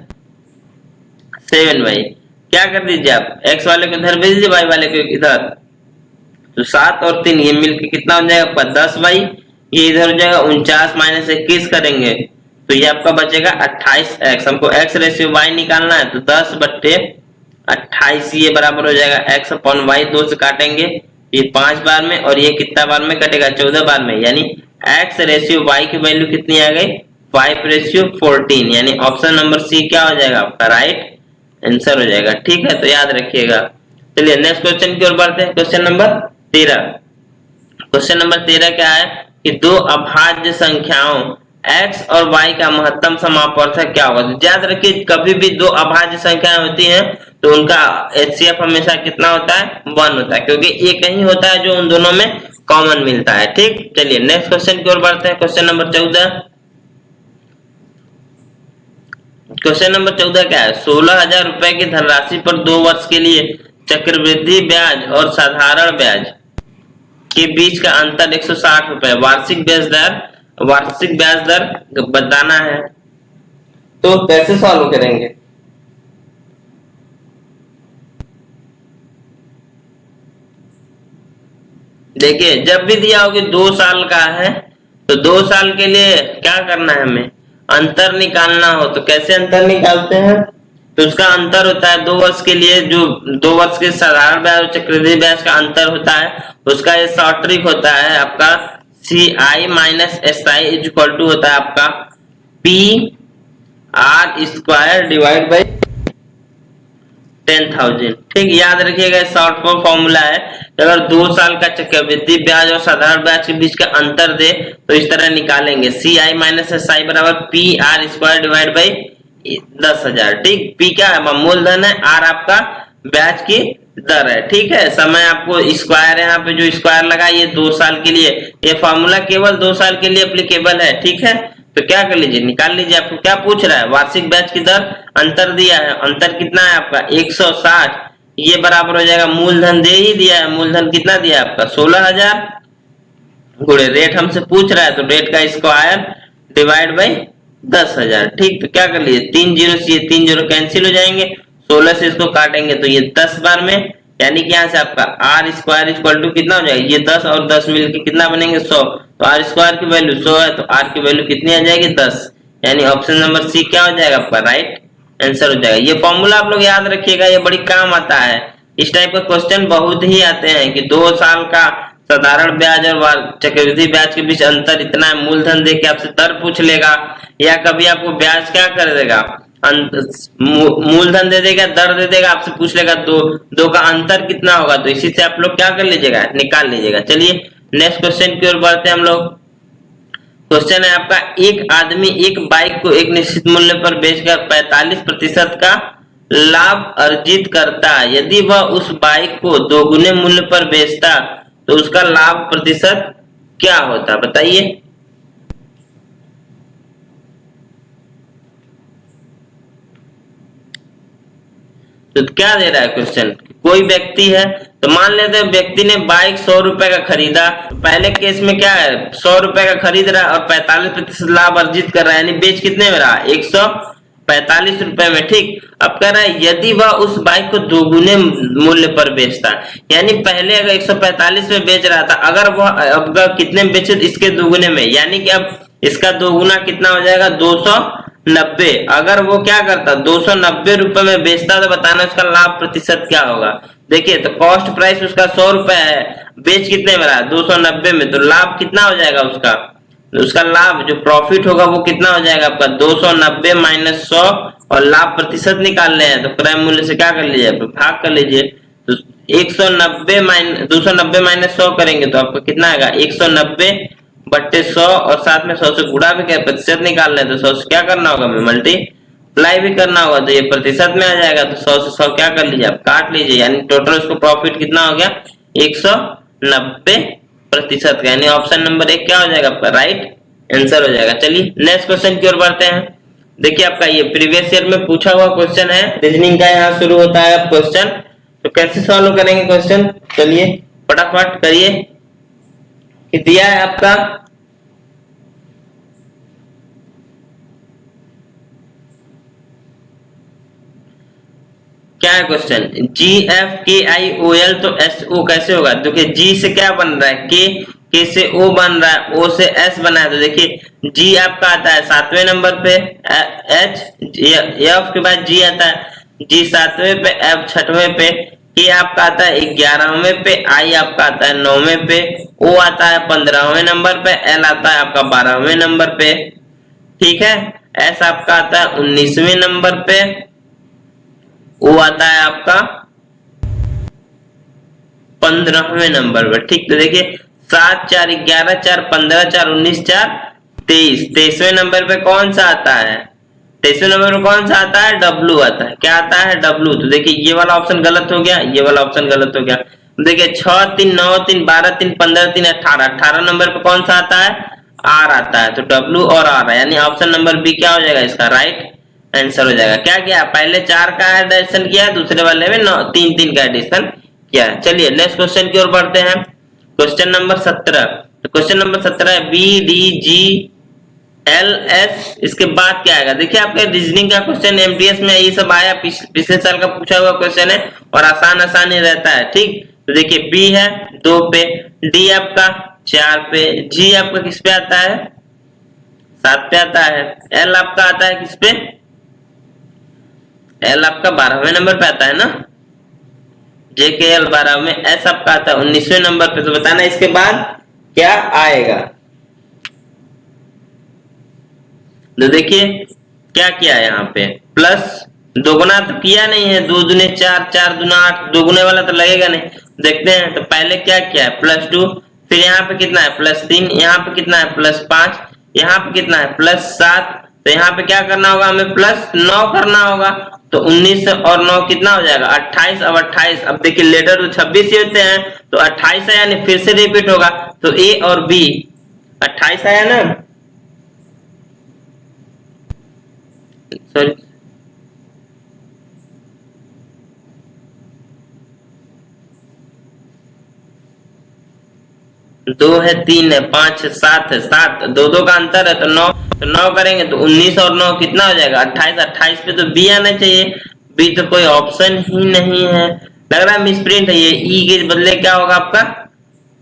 7y। क्या कर दीजिए आप x वाले को इधर भेज दीजिए, y वाले को इधर, तो 7 और 3 ये मिलके कितना हो जाएगा आपका 10y, ये इधर हो जाएगा 49 माइनस 21 करेंगे तो ये आपका बचेगा 28x। हमको x रेशियो y निकालना है, तो 10/28 ये बराबर हो जाएगा x अपॉन y। 2 से काटेंगे, ये 5 बार में और ये कितना बार में कटेगा 14 बार में, यानी x रेशियो y की वैल्यू कितनी आ गई 5/14, यानी ऑप्शन नंबर सी क्या हो जाएगा आपका राइट आंसर हो जाएगा। ठीक है, तो याद रखिएगा। चलिए नेक्स्ट क्वेश्चन की ओर बढ़ते हैं। Question number 13। क्वेश्चन नंबर 13 क्या है कि दो अभाज्य संख्याओं x और y का महत्तम समापवर्तक क्या होगा। तो याद रखिए कभी भी दो अभाज्य संख्याएं होती हैं तो उनका HCF हमेशा कितना होता है 1 होता है, क्योंकि एक ही होता है जो उन दोनों में कॉमन मिलता है। ठीक, चलिए नेक्स्ट क्वेश्चन की ओर बढ़ते हैं। Question number 14। क्वेश्चन नंबर 14 क्या है, 16,000 रुपए की धनराशि पर 2 वर्ष के लिए चक्रवृद्धि ब्याज और साधारण ब्याज के बीच का अंतर 160 रुपए, वार्षिक ब्याज दर बताना है। तो कैसे सॉल्व करेंगे, देखिए जब भी दिया हो कि 2 साल का है तो 2 साल के लिए क्या करना है, हमें अंतर निकालना हो तो कैसे अंतर निकालते हैं, तो उसका अंतर होता है 2 वर्ष के लिए, जो 2 वर्ष के साधारण ब्याज और चक्रवृद्धि ब्याज का अंतर होता है उसका ये शॉर्ट ट्रिक होता है आपका CI minus SI is equal to होता है आपका P R square divide by 10,000। ठीक, याद रखिएगा शॉर्ट फॉर्म फॉर्मूला है। अगर 2 साल का चक्रवृद्धि ब्याज और साधारण ब्याज के बीच का अंतर दे तो इस तरह निकालेंगे, सी आई माइनस एस आई बराबर P R square divide by 10,000। ठीक, पी क्या है, मूलधन है, आर आपका ब्याज की दर है। ठीक है, समय आपको स्क्वायर, यहाँ पे जो स्क्वायर लगा ये 2 साल के लिए, ये फॉर्मूला केवल 2 साल के लिए एप्लीकेबल है। ठीक है, तो क्या कर लीजिए, निकाल लीजिए। आपको क्या पूछ रहा है, वार्षिक ब्याज की दर, अंतर दिया है, अंतर कितना है आपका 160, ये बराबर हो जाएगा, मूलधन दे ही दिया है, मूलधन कितना दिया है आपका 16,000 गुणे रेट हमसे पूछ रहा है तो रेट का स्क्वायर डिवाइड बाई 10,000। ठीक, तो क्या कर लीजिए, 3 जीरो से ये 3 जीरो कैंसिल हो जाएंगे, 16 से इसको काटेंगे तो ये 10 बार में, यानी कि यहाँ से आपका आर स्क्वायर इक्वल टू कितना हो जाएगा, ये 10 और 10 मिलके कितना बनेंगे 100, तो आर स्क्वायर की वैल्यू 100 है तो आर की वैल्यू कितनी आ जाएगी 10, यानी ऑप्शन नंबर सी क्या हो जाएगा आपका राइट आंसर हो जाएगा। ये फॉर्मूला आप लोग याद रखिएगा, ये बड़ी काम आता है। इस टाइप का क्वेश्चन बहुत ही आते हैं कि 2 साल का साधारण ब्याज और चक्रवृद्धि ब्याज के बीच अंतर इतना है, मूलधन दे के आपसे दर पूछ लेगा, या कभी आपको ब्याज क्या कर देगा, मूलधन दे देगा, दर दे देगा, आपसे पूछ लेगा दो का अंतर कितना होगा, तो इसी से आप लोग क्या कर लीजिएगा, निकाल लीजिएगा। चलिए नेक्स्ट क्वेश्चन की ओर बढ़ते हैं हम लोग। क्वेश्चन है आपका, एक आदमी एक बाइक को एक निश्चित मूल्य पर बेचकर 45% का लाभ अर्जित करता है। यदि वह उस बाइक को 2 गुने मूल्य पर बेचता तो उसका लाभ प्रतिशत क्या होता, बताइए। तो क्या दे रहा है क्वेश्चन, कोई व्यक्ति है, तो मान लेते हैं व्यक्ति ने बाइक 100 रुपए का खरीदा, पहले केस में क्या है 100 रुपए का खरीद रहा है और 45% लाभ अर्जित कर रहा है, यानी बेच कितने में रहा 145 रुपए में। ठीक, अब कह रहा है यदि वह उस बाइक को 2 गुने मूल्य पर बेचता, यानी पहले अगर 145 में बेच रहा था, अगर वह अब कितने में बेचे, इसके 2 गुने में, यानी कि अब इसका 2 गुना कितना हो जाएगा 290। अगर वो क्या करता 290 रुपए में बेचता तो बताना उसका लाभ प्रतिशत क्या होगा। देखिए, तो कॉस्ट प्राइस उसका 100 रुपए है, बेच कितने में रहा 290 में, तो लाभ कितना हो जाएगा उसका लाभ जो प्रॉफिट होगा वो कितना हो जाएगा आपका 290 माइनस 100, और लाभ प्रतिशत निकालने हैं तो क्रय मूल्य से क्या कर लीजिए, भाग कर लीजिए। तो 290 माइनस 100 करेंगे तो आपको कितना आएगा 190 बट्टे 100, और साथ में 100 से गुणा भी क्या प्रतिशत निकालना है तो 100 से क्या करना होगा, मल्टीप्लाई भी करना होगा, तो ये प्रतिशत में आ जाएगा। तो 100 से 100 क्या कर लीजिए आप काट लीजिए, यानी टोटल उसको प्रॉफिट कितना हो गया 190% का, यानी ऑप्शन नंबर 1 क्या हो जाएगा आपका राइट आंसर हो जाएगा। चलिए नेक्स्ट क्वेश्चन की ओर बढ़ते हैं। देखिए आपका ये प्रीवियस ईयर में पूछा हुआ क्वेश्चन है, रीजनिंग का यहाँ शुरू होता है क्वेश्चन, तो कैसे सॉल्व करेंगे क्वेश्चन, चलिए फटाफट करिए। दिया है आपका क्या है क्वेश्चन, GFKIOL तो SO कैसे होगा, देखिए G से क्या बन रहा है K से O बन रहा है, O से S बना है, तो देखिए G आपका आता है 7वें नंबर पे, H F के बाद G आता है, G 7वें पे, F 6वें पे, K आपका आता है 11वें पे, I आपका आता है 9वें पे, O आता है 15वें नंबर पे, L आता है आपका 12वें नंबर पे। ठीक है, S आपका आता है 19वें नंबर पे, O आता है आपका 15वें नंबर पे। ठीक, तो देखिए 7 4 11 4 15 4 19 4 23, 23वें नंबर पे कौन सा आता है, 23वें नंबर पे कौन सा आता है W आता है, क्या आता है W। तो देखिए ये वाला ऑप्शन गलत हो गया, ये वाला ऑप्शन गलत हो गया। देखिए 6 3 9 3 12 3 15 3 18, 18 नंबर पे कौन सा आता है R आता है, तो W और R है, यानी ऑप्शन नंबर बी क्या हो जाएगा इसका राइट आंसर हो जाएगा। क्या किया, पहले 4 का एडिशन किया, दूसरे वाले में 3 3 का एडिशन किया। चलिए नेक्स्ट क्वेश्चन की ओर बढ़ते हैं, क्वेश्चन नंबर 17। तो क्वेश्चन नंबर 17 है BDGLS, इसके बाद क्या आएगा, देखिए आपके रीजनिंग का क्वेश्चन MTS में ये सब आया, पिछले साल का पूछा हुआ क्वेश्चन है और आसान ही रहता है। ठीक, तो देखिए B है 2 पे, D आपका 4 पे, G आपका किस पे आता है 7 पे आता है, L आपका आता है किस पे, L आपका 12वें नंबर पे आता है ना, JKL 12वें, S आपका आता है 19वें नंबर पे, तो बताना इसके बाद क्या आएगा। तो देखिए क्या किया यहाँ पे प्लस, दोगुना तो किया नहीं है, 2 दूने 4, 4 दूना 8, दोगुने वाला तो लगेगा नहीं। देखते हैं, तो पहले क्या किया है +2, फिर यहाँ पे कितना है +3, यहाँ पे कितना है +5, यहाँ पे कितना है +7, तो यहाँ पे क्या करना होगा हमें +9 करना होगा। तो 19 और 9 कितना हो जाएगा 28। अब 28, अब देखिए लेटर तो 26 ही होते हैं, तो 28 है, यानी फिर से रिपीट होगा, तो ए और बी 28 आया ना, सॉरी 2 है, 3 है, 5 है, 7 है, 7 दो दो का अंतर है, तो 9, तो 9 करेंगे तो 19 और 9 कितना हो जाएगा 28। 28 पे तो बी आना चाहिए, बी तो कोई ऑप्शन ही नहीं है, लग रहा है मिसप्रिंट है ये, ई के बदले क्या होगा आपका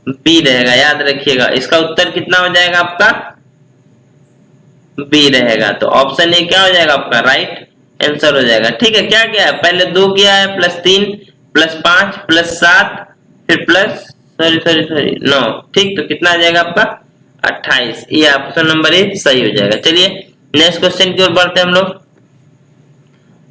बी रहेगा, याद रखिएगा। इसका उत्तर कितना हो जाएगा आपका बी रहेगा, तो ऑप्शन ए क्या हो जाएगा आपका राइट आंसर हो जाएगा। ठीक है, क्या क्या है पहले 2 किया है, +3 +5 +7 फिर प्लस सॉरी सॉरी सॉरी 9, ठीक, तो कितना आ जाएगा आपका 28, ये ऑप्शन नंबर ए सही हो जाएगा। चलिए नेक्स्ट क्वेश्चन की ओर बढ़ते हैं हम लोग,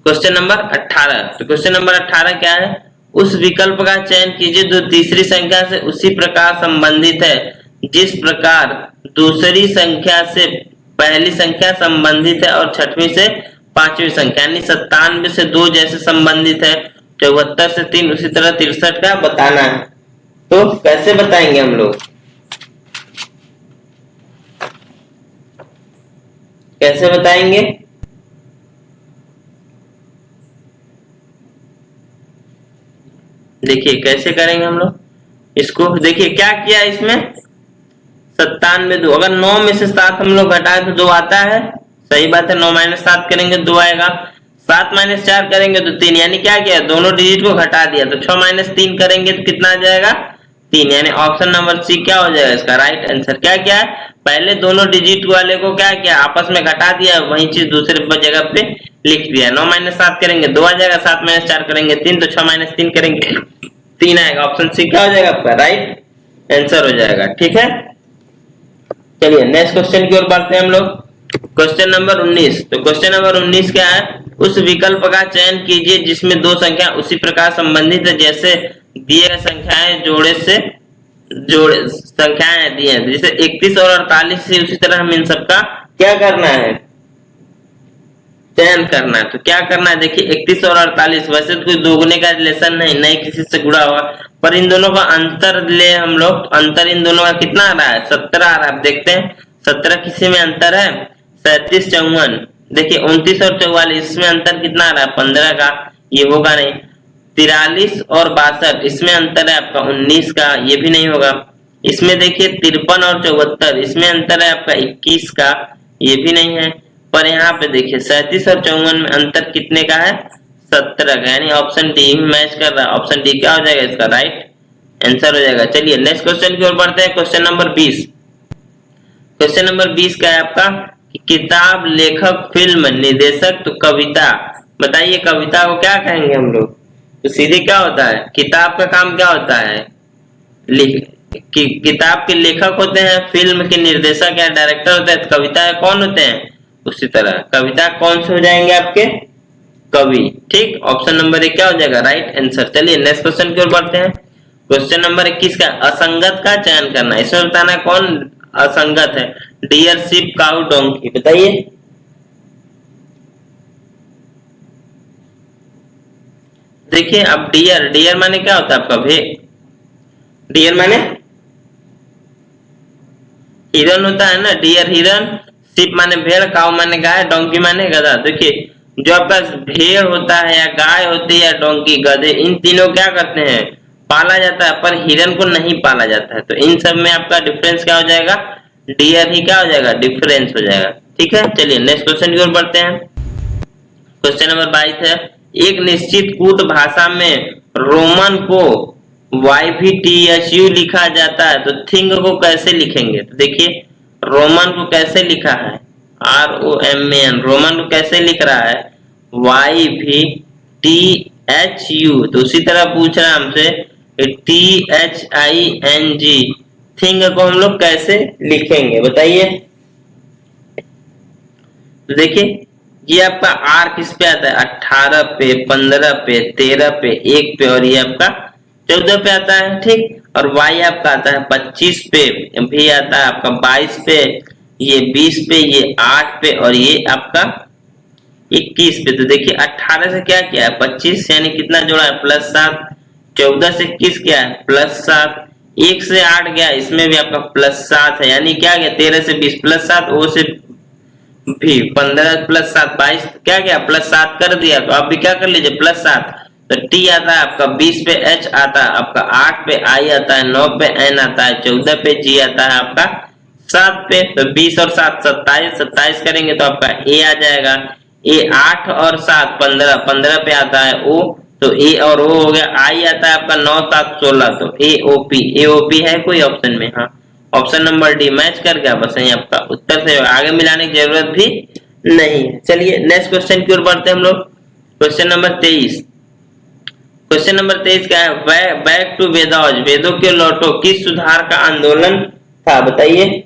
क्वेश्चन नंबर 18। तो क्वेश्चन नंबर 18 क्या है, उस विकल्प का चयन कीजिए जो तीसरी संख्या से उसी प्रकार संबंधित है जिस प्रकार दूसरी संख्या से पहली संख्या संबंधित है और छठवीं से पांचवी संख्या, यानी 97 से 2 जैसे संबंधित है, 74 से 3 उसी तरह 63 का बताना है। तो कैसे बताएंगे हम लोग, कैसे बताएंगे, देखिए कैसे करेंगे हम लोग इसको। देखिए क्या किया इसमें 97 2, अगर 9 में से 7 हम लोग घटाए तो 2 आता है, सही बात है, 9 - 7 करेंगे 2 आएगा, 7 - 4 करेंगे तो 3, यानी क्या किया दोनों डिजिट को घटा दिया, तो 6 - 3 करेंगे तो कितना आ जाएगा 3, यानी ऑप्शन नंबर सी क्या हो जाएगा इसका राइट आंसर। क्या क्या है पहले दोनों डिजिट वाले को क्या किया आपस में घटा दिया, वही चीज दूसरे जगह पे लिख दिया, 9 - 7 करेंगे 2 आ जाएगा, 7 - 4 करेंगे 3, तो 6 - 3 करेंगे 3 आएगा, ऑप्शन सी क्या हो जाएगा आपका राइट आंसर हो जाएगा। ठीक है, चलिए नेक्स्ट क्वेश्चन की ओर बढ़ते हैं हम लोग, क्वेश्चन नंबर 19। तो क्वेश्चन नंबर 19 क्या है, उस विकल्प का चयन कीजिए जिसमें 2 संख्या उसी प्रकार संबंधित है जैसे दिए गए संख्याएं जोड़े संख्याएं दी हैं, जैसे 31 और 48 से उसी तरह हम इन सबका क्या करना है चयन करना है। तो क्या करना है देखिए 31 और 48 वैसे तो कोई दोगुने का रिलेशन नहीं, नहीं किसी से गुणा हुआ, पर इन दोनों का अंतर ले हम लोग, अंतर इन दोनों का कितना आ रहा है 17 आ रहा है, आप देखते हैं 17 किसी में अंतर है 37 54, देखिए 29 और 44 इसमें अंतर कितना आ रहा है 15 का, ये होगा नहीं, 43 और 62 इसमें अंतर है आपका 19 का, ये भी नहीं होगा, इसमें देखिए 53 और 74 इसमें अंतर है आपका 21 का, ये भी नहीं है, पर यहाँ पे देखिए 37 और 54 में अंतर कितने का है 17 का, यानी ऑप्शन डी ही मैच कर रहा है, ऑप्शन डी क्या हो जाएगा इसका राइट आंसर हो जाएगा। चलिए नेक्स्ट क्वेश्चन की ओर बढ़ते हैं, क्वेश्चन नंबर 20। क्वेश्चन नंबर 20 क्या है आपका, किताब लेखक फिल्म निर्देशक तो कविता, बताइए कविता को क्या कहेंगे हम लोग, तो सीधे क्या होता है किताब का काम क्या होता है किताब के लेखक होते हैं, फिल्म के निर्देशक या डायरेक्टर होते हैं, कविता कौन होते हैं उसी तरह कविता कौन से हो जाएंगे आपके कवि। ठीक, ऑप्शन नंबर 1 क्या हो जाएगा राइट आंसर। चलिए नेक्स्ट क्वेश्चन की ओर बढ़ते हैं, क्वेश्चन नंबर 21 का असंगत का चयन करना, इसमें बताना कौन असंगत है, डियर शिप काउ डोंकी, बताइए देखिए अब डियर, डियर माने क्या होता है आपका डियर माने हिरन होता है ना, डियर हिरन, शिप माने भेड़, काउ माने गाय, डोंकी माने गधा। देखिए जो आपका भेड़ होता है या गाय होती है या डोंकी गधे, इन तीनों क्या करते हैं पाला जाता है, पर हिरन को नहीं पाला जाता है, तो इन सब में आपका डिफरेंस क्या हो जाएगा डियर ही क्या हो जाएगा डिफरेंस हो जाएगा। ठीक है, चलिए नेक्स्ट क्वेश्चन की ओर बढ़ते हैं, क्वेश्चन नंबर 22 है, एक निश्चित कूट भाषा में रोमन को YVTSU लिखा जाता है, तो थिंग को कैसे लिखेंगे, तो देखिए रोमन को कैसे लिखा है ROMAN, रोमन को कैसे लिख रहा है YVTHU, तो उसी तरह पूछ रहा है हमसे THING, थिंग को हम लोग कैसे लिखेंगे बताइए। तो देखिए ये आपका आर किस पे आता है, 18 पे, 15 पे, 13 पे, 1 पे, और ये आपका 14 पे आता है, ठीक। और वाई आपका आता है 25 पे, भी आता है आपका 22 पे, ये 20 पे, ये 8 पे, और ये आपका 21 पे। तो देखिए 18 से क्या किया है 25, यानी कितना जोड़ा है +7, 14 से 21 क्या है +7, 1 से 8 गया, इसमें भी आपका +7 है, यानी क्या गया 13 से 20 +7, ओ से भी 15 +7 22, क्या गया +7 कर दिया। तो आप भी क्या कर लीजिए +7। तो टी आता है आपका 20 पे, एच आता है आपका 8 पे, आई आता है 9 पे, एन आता है 14 पे, जी आता है आपका 7 पे। तो 20 और 7 27, 27 करेंगे तो आपका ए आ जाएगा, ए 8 और 7 15, 15 पे आता है ओ, तो ए और ओ हो गया। आई आता है आपका 9 7 16, तो ए ओ पी, ए ओ पी है कोई ऑप्शन में, हाँ ऑप्शन नंबर डी मैच कर गया, बस यही आपका उत्तर से आगे मिलाने की जरूरत भी नहीं है। चलिए नेक्स्ट क्वेश्चन की ओर बढ़ते हैं हम लोग। Question number 23। क्वेश्चन नंबर 23 क्या है, बैक टू वेदास, वेदों के लौटो किस सुधार का आंदोलन था, बताइए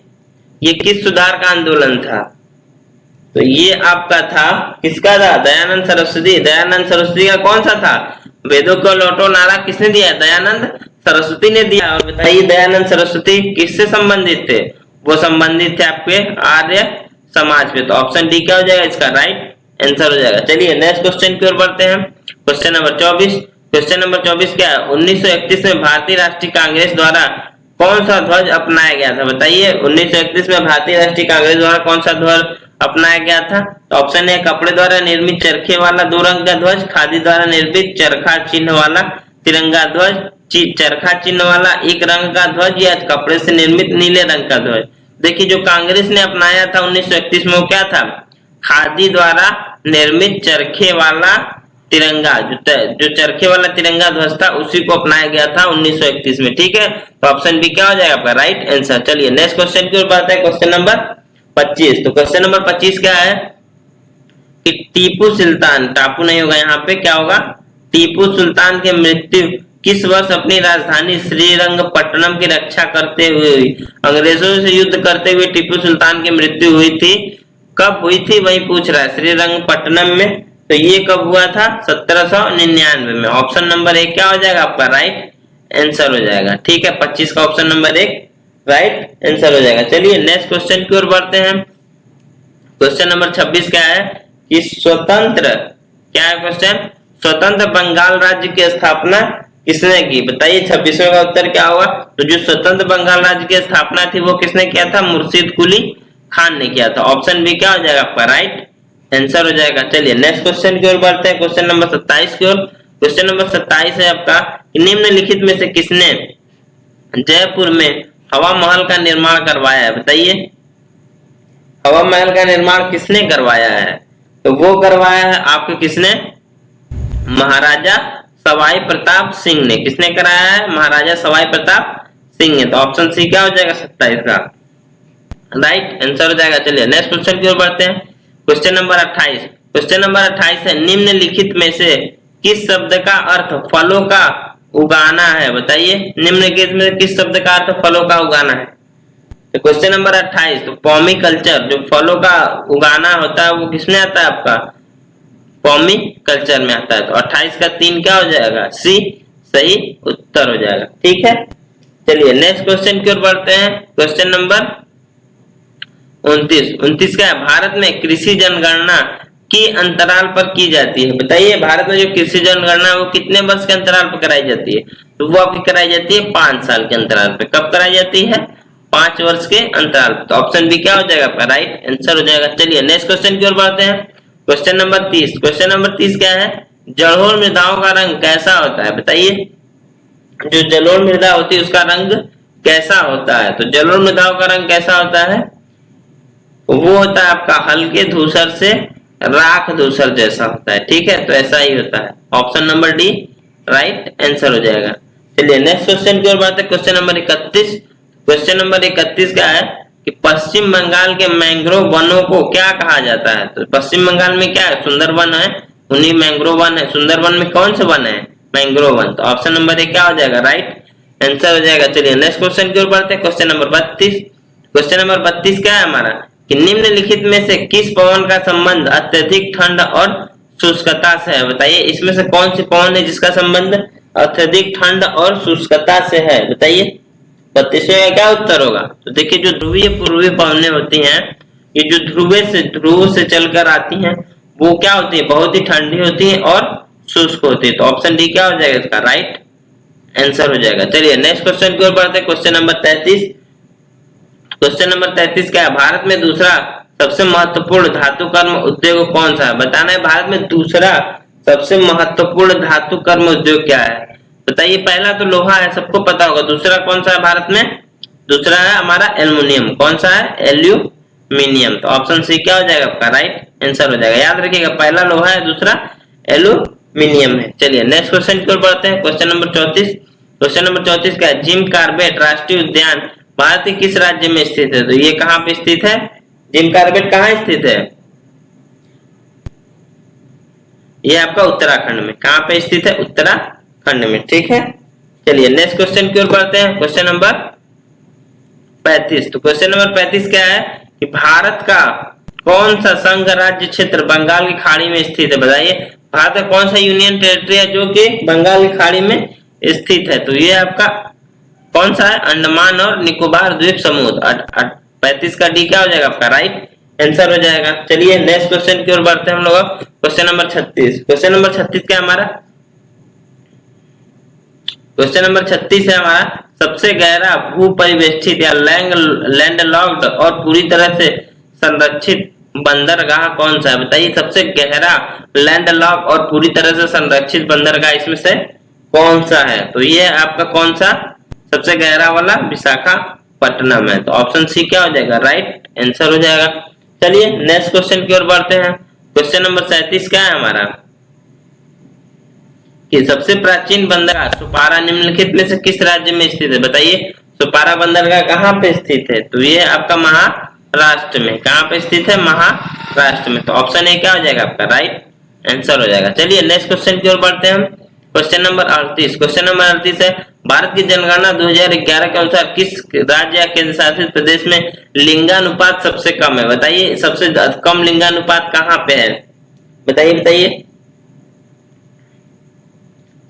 ये किस सुधार का आंदोलन था। तो ये आपका था, किसका था, दयानंद सरस्वती। दयानंद सरस्वती का कौन सा था, वेदों को लौटो नारा किसने दिया, दयानंद सरस्वती ने दिया। और बताइए दयानंद सरस्वती किससे संबंधित थे, वो संबंधित थे आपके आर्य समाज पे। तो ऑप्शन डी क्या हो जाएगा इसका राइट आंसर हो जाएगा। चलिए नेक्स्ट क्वेश्चन की ओर बढ़ते हैं। Question number 24। क्वेश्चन नंबर 24 क्या है, 1931 में भारतीय राष्ट्रीय कांग्रेस द्वारा कौन सा ध्वज अपनाया गया था, बताइए 1931 में भारतीय राष्ट्रीय कांग्रेस द्वारा कौन सा ध्वज अपनाया गया था। तो ऑप्शन है कपड़े द्वारा निर्मित चरखे वाला 2 रंग का ध्वज, खादी द्वारा निर्मित चरखा चिन्ह वाला तिरंगा ध्वज, चरखा चिन्ह वाला 1 रंग का ध्वज, या कपड़े से निर्मित नीले रंग का ध्वज। देखिए जो कांग्रेस ने अपनाया था 1931 में वो क्या था, खादी द्वारा निर्मित चरखे वाला तिरंगा, जो चरखे वाला तिरंगा ध्वज था उसी को अपनाया गया था 1931 में, ठीक है। तो ऑप्शन बी क्या हो जाएगा आपका राइट आंसर। चलिए नेक्स्ट क्वेश्चन की ओर बढ़ते हैं। Question number 25। तो क्वेश्चन नंबर 25 क्या है कि टीपू सुल्तान, टापू नहीं होगा यहाँ पे, क्या होगा, टीपू सुल्तान की मृत्यु किस वर्ष अपनी राजधानी श्रीरंगपट्टनम की रक्षा करते हुए हुई। अंग्रेजों से युद्ध करते हुए टीपू सुल्तान की मृत्यु हुई थी, कब हुई थी वही पूछ रहा है, श्रीरंगपट्टनम में। तो ये कब हुआ था 1799 में। ऑप्शन नंबर 1 क्या हो जाएगा आपका राइट आंसर हो जाएगा, ठीक है। 25 का ऑप्शन नंबर 1 राइट आंसर हो जाएगा। चलिए नेक्स्ट क्वेश्चन की ओर बढ़ते हैं। क्वेश्चन नंबर 26 क्या है कि स्वतंत्र, क्या है क्वेश्चन, स्वतंत्र बंगाल राज्य की स्थापना किसने की, बताइए 26वें का उत्तर क्या होगा। तो जो स्वतंत्र बंगाल राज्य की स्थापना थी वो किसने किया था, मुर्शिद कुली खान ने किया था। ऑप्शन बी क्या हो जाएगा आपका राइट आंसर हो जाएगा। चलिए नेक्स्ट क्वेश्चन की ओर बढ़ते हैं। क्वेश्चन नंबर 27 की ओर। क्वेश्चन नंबर 27 है आपका, निम्नलिखित में से किसने जयपुर में हवा महल का निर्माण करवाया है, बताइए हवा महल का निर्माण किसने करवाया है। तो वो करवाया है आपके किसने, महाराजा सवाई प्रताप सिंह ने। किसने कराया है, महाराजा सवाई प्रताप सिंह ने। तो ऑप्शन सी क्या हो जाएगा 27 का राइट आंसर हो जाएगा। चलिए नेक्स्ट क्वेश्चन की ओर बढ़ते हैं। Question number 28। क्वेश्चन नंबर 28 है, निम्नलिखित में से किस शब्द का अर्थ फलों का उगाना है, बताइए निम्नलिखित में किस शब्द का अर्थ फलों का उगाना है। तो क्वेश्चन नंबर 28, तो पॉमी कल्चर, जो फलों का उगाना होता है वो किसमें आता है आपका, पॉमी कल्चर में आता है। तो 28 का 3 क्या हो जाएगा, सी सही उत्तर हो जाएगा, ठीक है। चलिए नेक्स्ट क्वेश्चन की ओर बढ़ते हैं। क्वेश्चन नंबर 29 क्या है, भारत में कृषि जनगणना की अंतराल पर की जाती है, बताइए भारत में जो कृषि जनगणना वो कितने वर्ष के अंतराल पर कराई जाती है। तो वो आपकी कराई जाती है 5 साल के अंतराल पे। कब कराई जाती है, 5 वर्ष के अंतराल। तो ऑप्शन बी क्या हो जाएगा आपका राइट आंसर हो जाएगा। चलिए नेक्स्ट क्वेश्चन की ओर बढ़ते हैं। Question number 30। क्वेश्चन नंबर 30 क्या है, जलोढ़ मृदाओं का रंग कैसा होता है, बताइए जो जलोढ़ मृदा होती है उसका रंग कैसा होता है। तो जलोढ़ मृदाओं का रंग कैसा होता है, वो होता है आपका हल्के धूसर से राख धूसर जैसा होता है, ठीक है। तो ऐसा ही होता है, option number D right answer हो जाएगा। चलिए नेक्स्ट क्वेश्चन की ओर बढ़ते हैं। Question number 31। क्वेश्चन नंबर 31 क्या है कि पश्चिम बंगाल के मैंग्रोव वनों को क्या कहा जाता है। तो पश्चिम बंगाल में क्या है, सुंदरवन है, उन्हीं मैंग्रोव वन है। सुंदरवन में कौन से वन है, मैंग्रोव वन। तो ऑप्शन नंबर 1 क्या हो जाएगा राइट आंसर हो जाएगा। चलिए नेक्स्ट क्वेश्चन की ओर बढ़ते हैं। Question number 32। क्वेश्चन नंबर 32 क्या है हमारा कि निम्नलिखित में से किस पवन का संबंध अत्यधिक ठंड और शुष्कता से है। बताइए इसमें से कौन सी पवन है जिसका संबंध अत्यधिक ठंड और शुष्कता से है। बताइए 32वें का क्या उत्तर होगा। तो देखिए जो ध्रुवीय पूर्वी पवनें होती हैं, ये जो ध्रुव से चलकर आती हैं, वो क्या होती है, बहुत ही ठंडी होती है और शुष्क होती है। तो ऑप्शन डी क्या हो जाएगा इसका राइट आंसर हो जाएगा। चलिए नेक्स्ट क्वेश्चन की ओर बढ़ते हैं। Question number 33। क्वेश्चन नंबर 33 क्या है, भारत में दूसरा सबसे महत्वपूर्ण धातु कर्म उद्योग कौन सा है। बताना है भारत में दूसरा सबसे महत्वपूर्ण धातु कर्म उद्योग क्या है। बताइए पहला तो लोहा है, सबको पता होगा। दूसरा कौन सा है भारत में, दूसरा है हमारा एल्युमिनियम। कौन सा है, एल्यूमिनियम। तो ऑप्शन सी क्या हो जाएगा आपका राइट आंसर हो जाएगा। याद रखिएगा पहला लोहा है, दूसरा एल्यूमिनियम है। चलिए नेक्स्ट क्वेश्चन की ओर बढ़ते हैं। Question number 34। क्वेश्चन नंबर 34 का है, जिम कार्बेट राष्ट्रीय उद्यान भारत के किस राज्य में स्थित है। तो ये कहाँ पे स्थित है, जिम कार्बेट कहाँ स्थित है, ये आपका उत्तराखंड में। कहाँ पे स्थित है, उत्तराखंड में। ठीक है चलिए नेक्स्ट क्वेश्चन की ओर बढ़ते हैं। Question number 35। तो क्वेश्चन नंबर 35 क्या है कि भारत का कौन सा संघ राज्य क्षेत्र बंगाल की खाड़ी में स्थित है। बताइए भारत का कौन सा यूनियन टेरिटरी है जो कि बंगाल की खाड़ी में स्थित है। तो ये आपका कौन सा है, अंडमान और निकोबार द्वीप समूह। 35 का डी क्या हो जाएगा आपका राइट आंसर हो जाएगा। चलिए नेक्स्ट क्वेश्चन की ओर बढ़ते हैं हम लोग। Question number 36। क्वेश्चन नंबर 36 क्या हमारा, क्वेश्चन नंबर 36 है हमारा, सबसे गहरा भू परिवेष्टित या लैंडलॉक्ड और पूरी तरह से संरक्षित बंदरगाह कौन सा है। बताइए सबसे गहरा लैंडलॉक और पूरी तरह से संरक्षित बंदरगाह इसमें से कौन सा है। तो ये आपका कौन सा सबसे गहरा वाला विशाखापट्टनम है। तो ऑप्शन सी क्या हो जाएगा राइट आंसर हो जाएगा। चलिए नेक्स्ट क्वेश्चन की ओर बढ़ते हैं। क्वेश्चन नंबर 37 क्या है हमारा कि सबसे प्राचीन बंदरगाह सुपारा निम्नलिखित में से किस राज्य में स्थित है। बताइए सुपारा बंदरगाह कहाँ पे स्थित है। तो ये आपका महाराष्ट्र में। कहाँ पे स्थित है, महाराष्ट्र में। तो ऑप्शन ए क्या हो जाएगा आपका राइट आंसर हो जाएगा। चलिए नेक्स्ट क्वेश्चन की ओर बढ़ते हैं हम। Question number 38। क्वेश्चन नंबर 38 है, भारत की जनगणना 2011 के अनुसार किस राज्य या केंद्र शासित प्रदेश में लिंगानुपात सबसे कम है। बताइए सबसे कम लिंगानुपात कहाँ पे है, बताइए बताइए।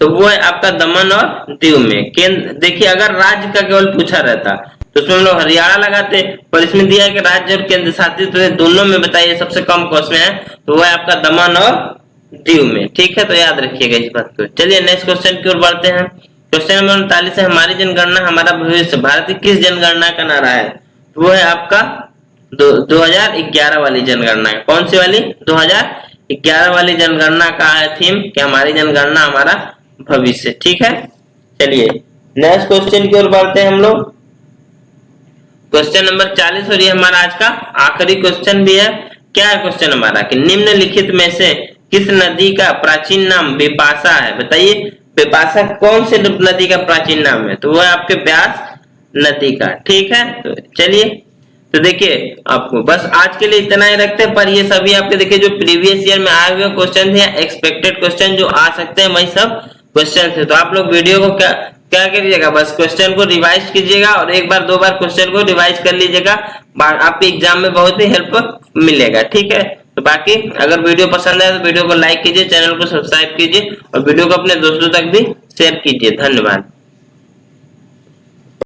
तो वो है आपका दमन और दीव में। केंद्र देखिए अगर राज्य का केवल पूछा रहता तो उसमें हम लोग हरियाणा लगाते, पर इसमें दिया है कि राज्य और केंद्र शासित प्रदेश दोनों में बताइए सबसे कम कौन में है। तो वो है आपका दमन और दीव में। ठीक है तो याद रखिएगा इस बात को। चलिए नेक्स्ट क्वेश्चन की ओर बढ़ते हैं। क्वेश्चन नंबर 39 है, हमारी जनगणना हमारा भविष्य भारत की किस जनगणना का नारा है। वो है आपका 2011 वाली जनगणना। कौन सी वाली, 2011 वाली जनगणना का है थीम कि हमारी जनगणना हमारा भविष्य। ठीक है चलिए नेक्स्ट क्वेश्चन की ओर बढ़ते हैं हम लोग। क्वेश्चन नंबर 40 और ये हमारा आज का आखिरी क्वेश्चन भी है। क्या है क्वेश्चन हमारा कि निम्नलिखित में से किस नदी का प्राचीन नाम बिपाशा है। बताइए बिपाशा कौन से नदी का प्राचीन नाम है। तो वो है आपके व्यास नदी का। ठीक है तो चलिए तो देखिए आपको बस आज के लिए इतना ही रखते हैं, पर ये सभी आपके देखिए जो प्रीवियस ईयर में आए हुए क्वेश्चन थे, एक्सपेक्टेड क्वेश्चन जो आ सकते हैं वही सब क्वेश्चन थे। तो आप लोग वीडियो को क्या करिएगा, बस क्वेश्चन को रिवाइज कीजिएगा और एक बार दो बार क्वेश्चन को रिवाइज कर लीजिएगा, आपके एग्जाम में बहुत ही हेल्प मिलेगा। ठीक है तो बाकी अगर वीडियो पसंद आए तो वीडियो को लाइक कीजिए, चैनल को सब्सक्राइब कीजिए और वीडियो को अपने दोस्तों तक भी शेयर कीजिए। धन्यवाद।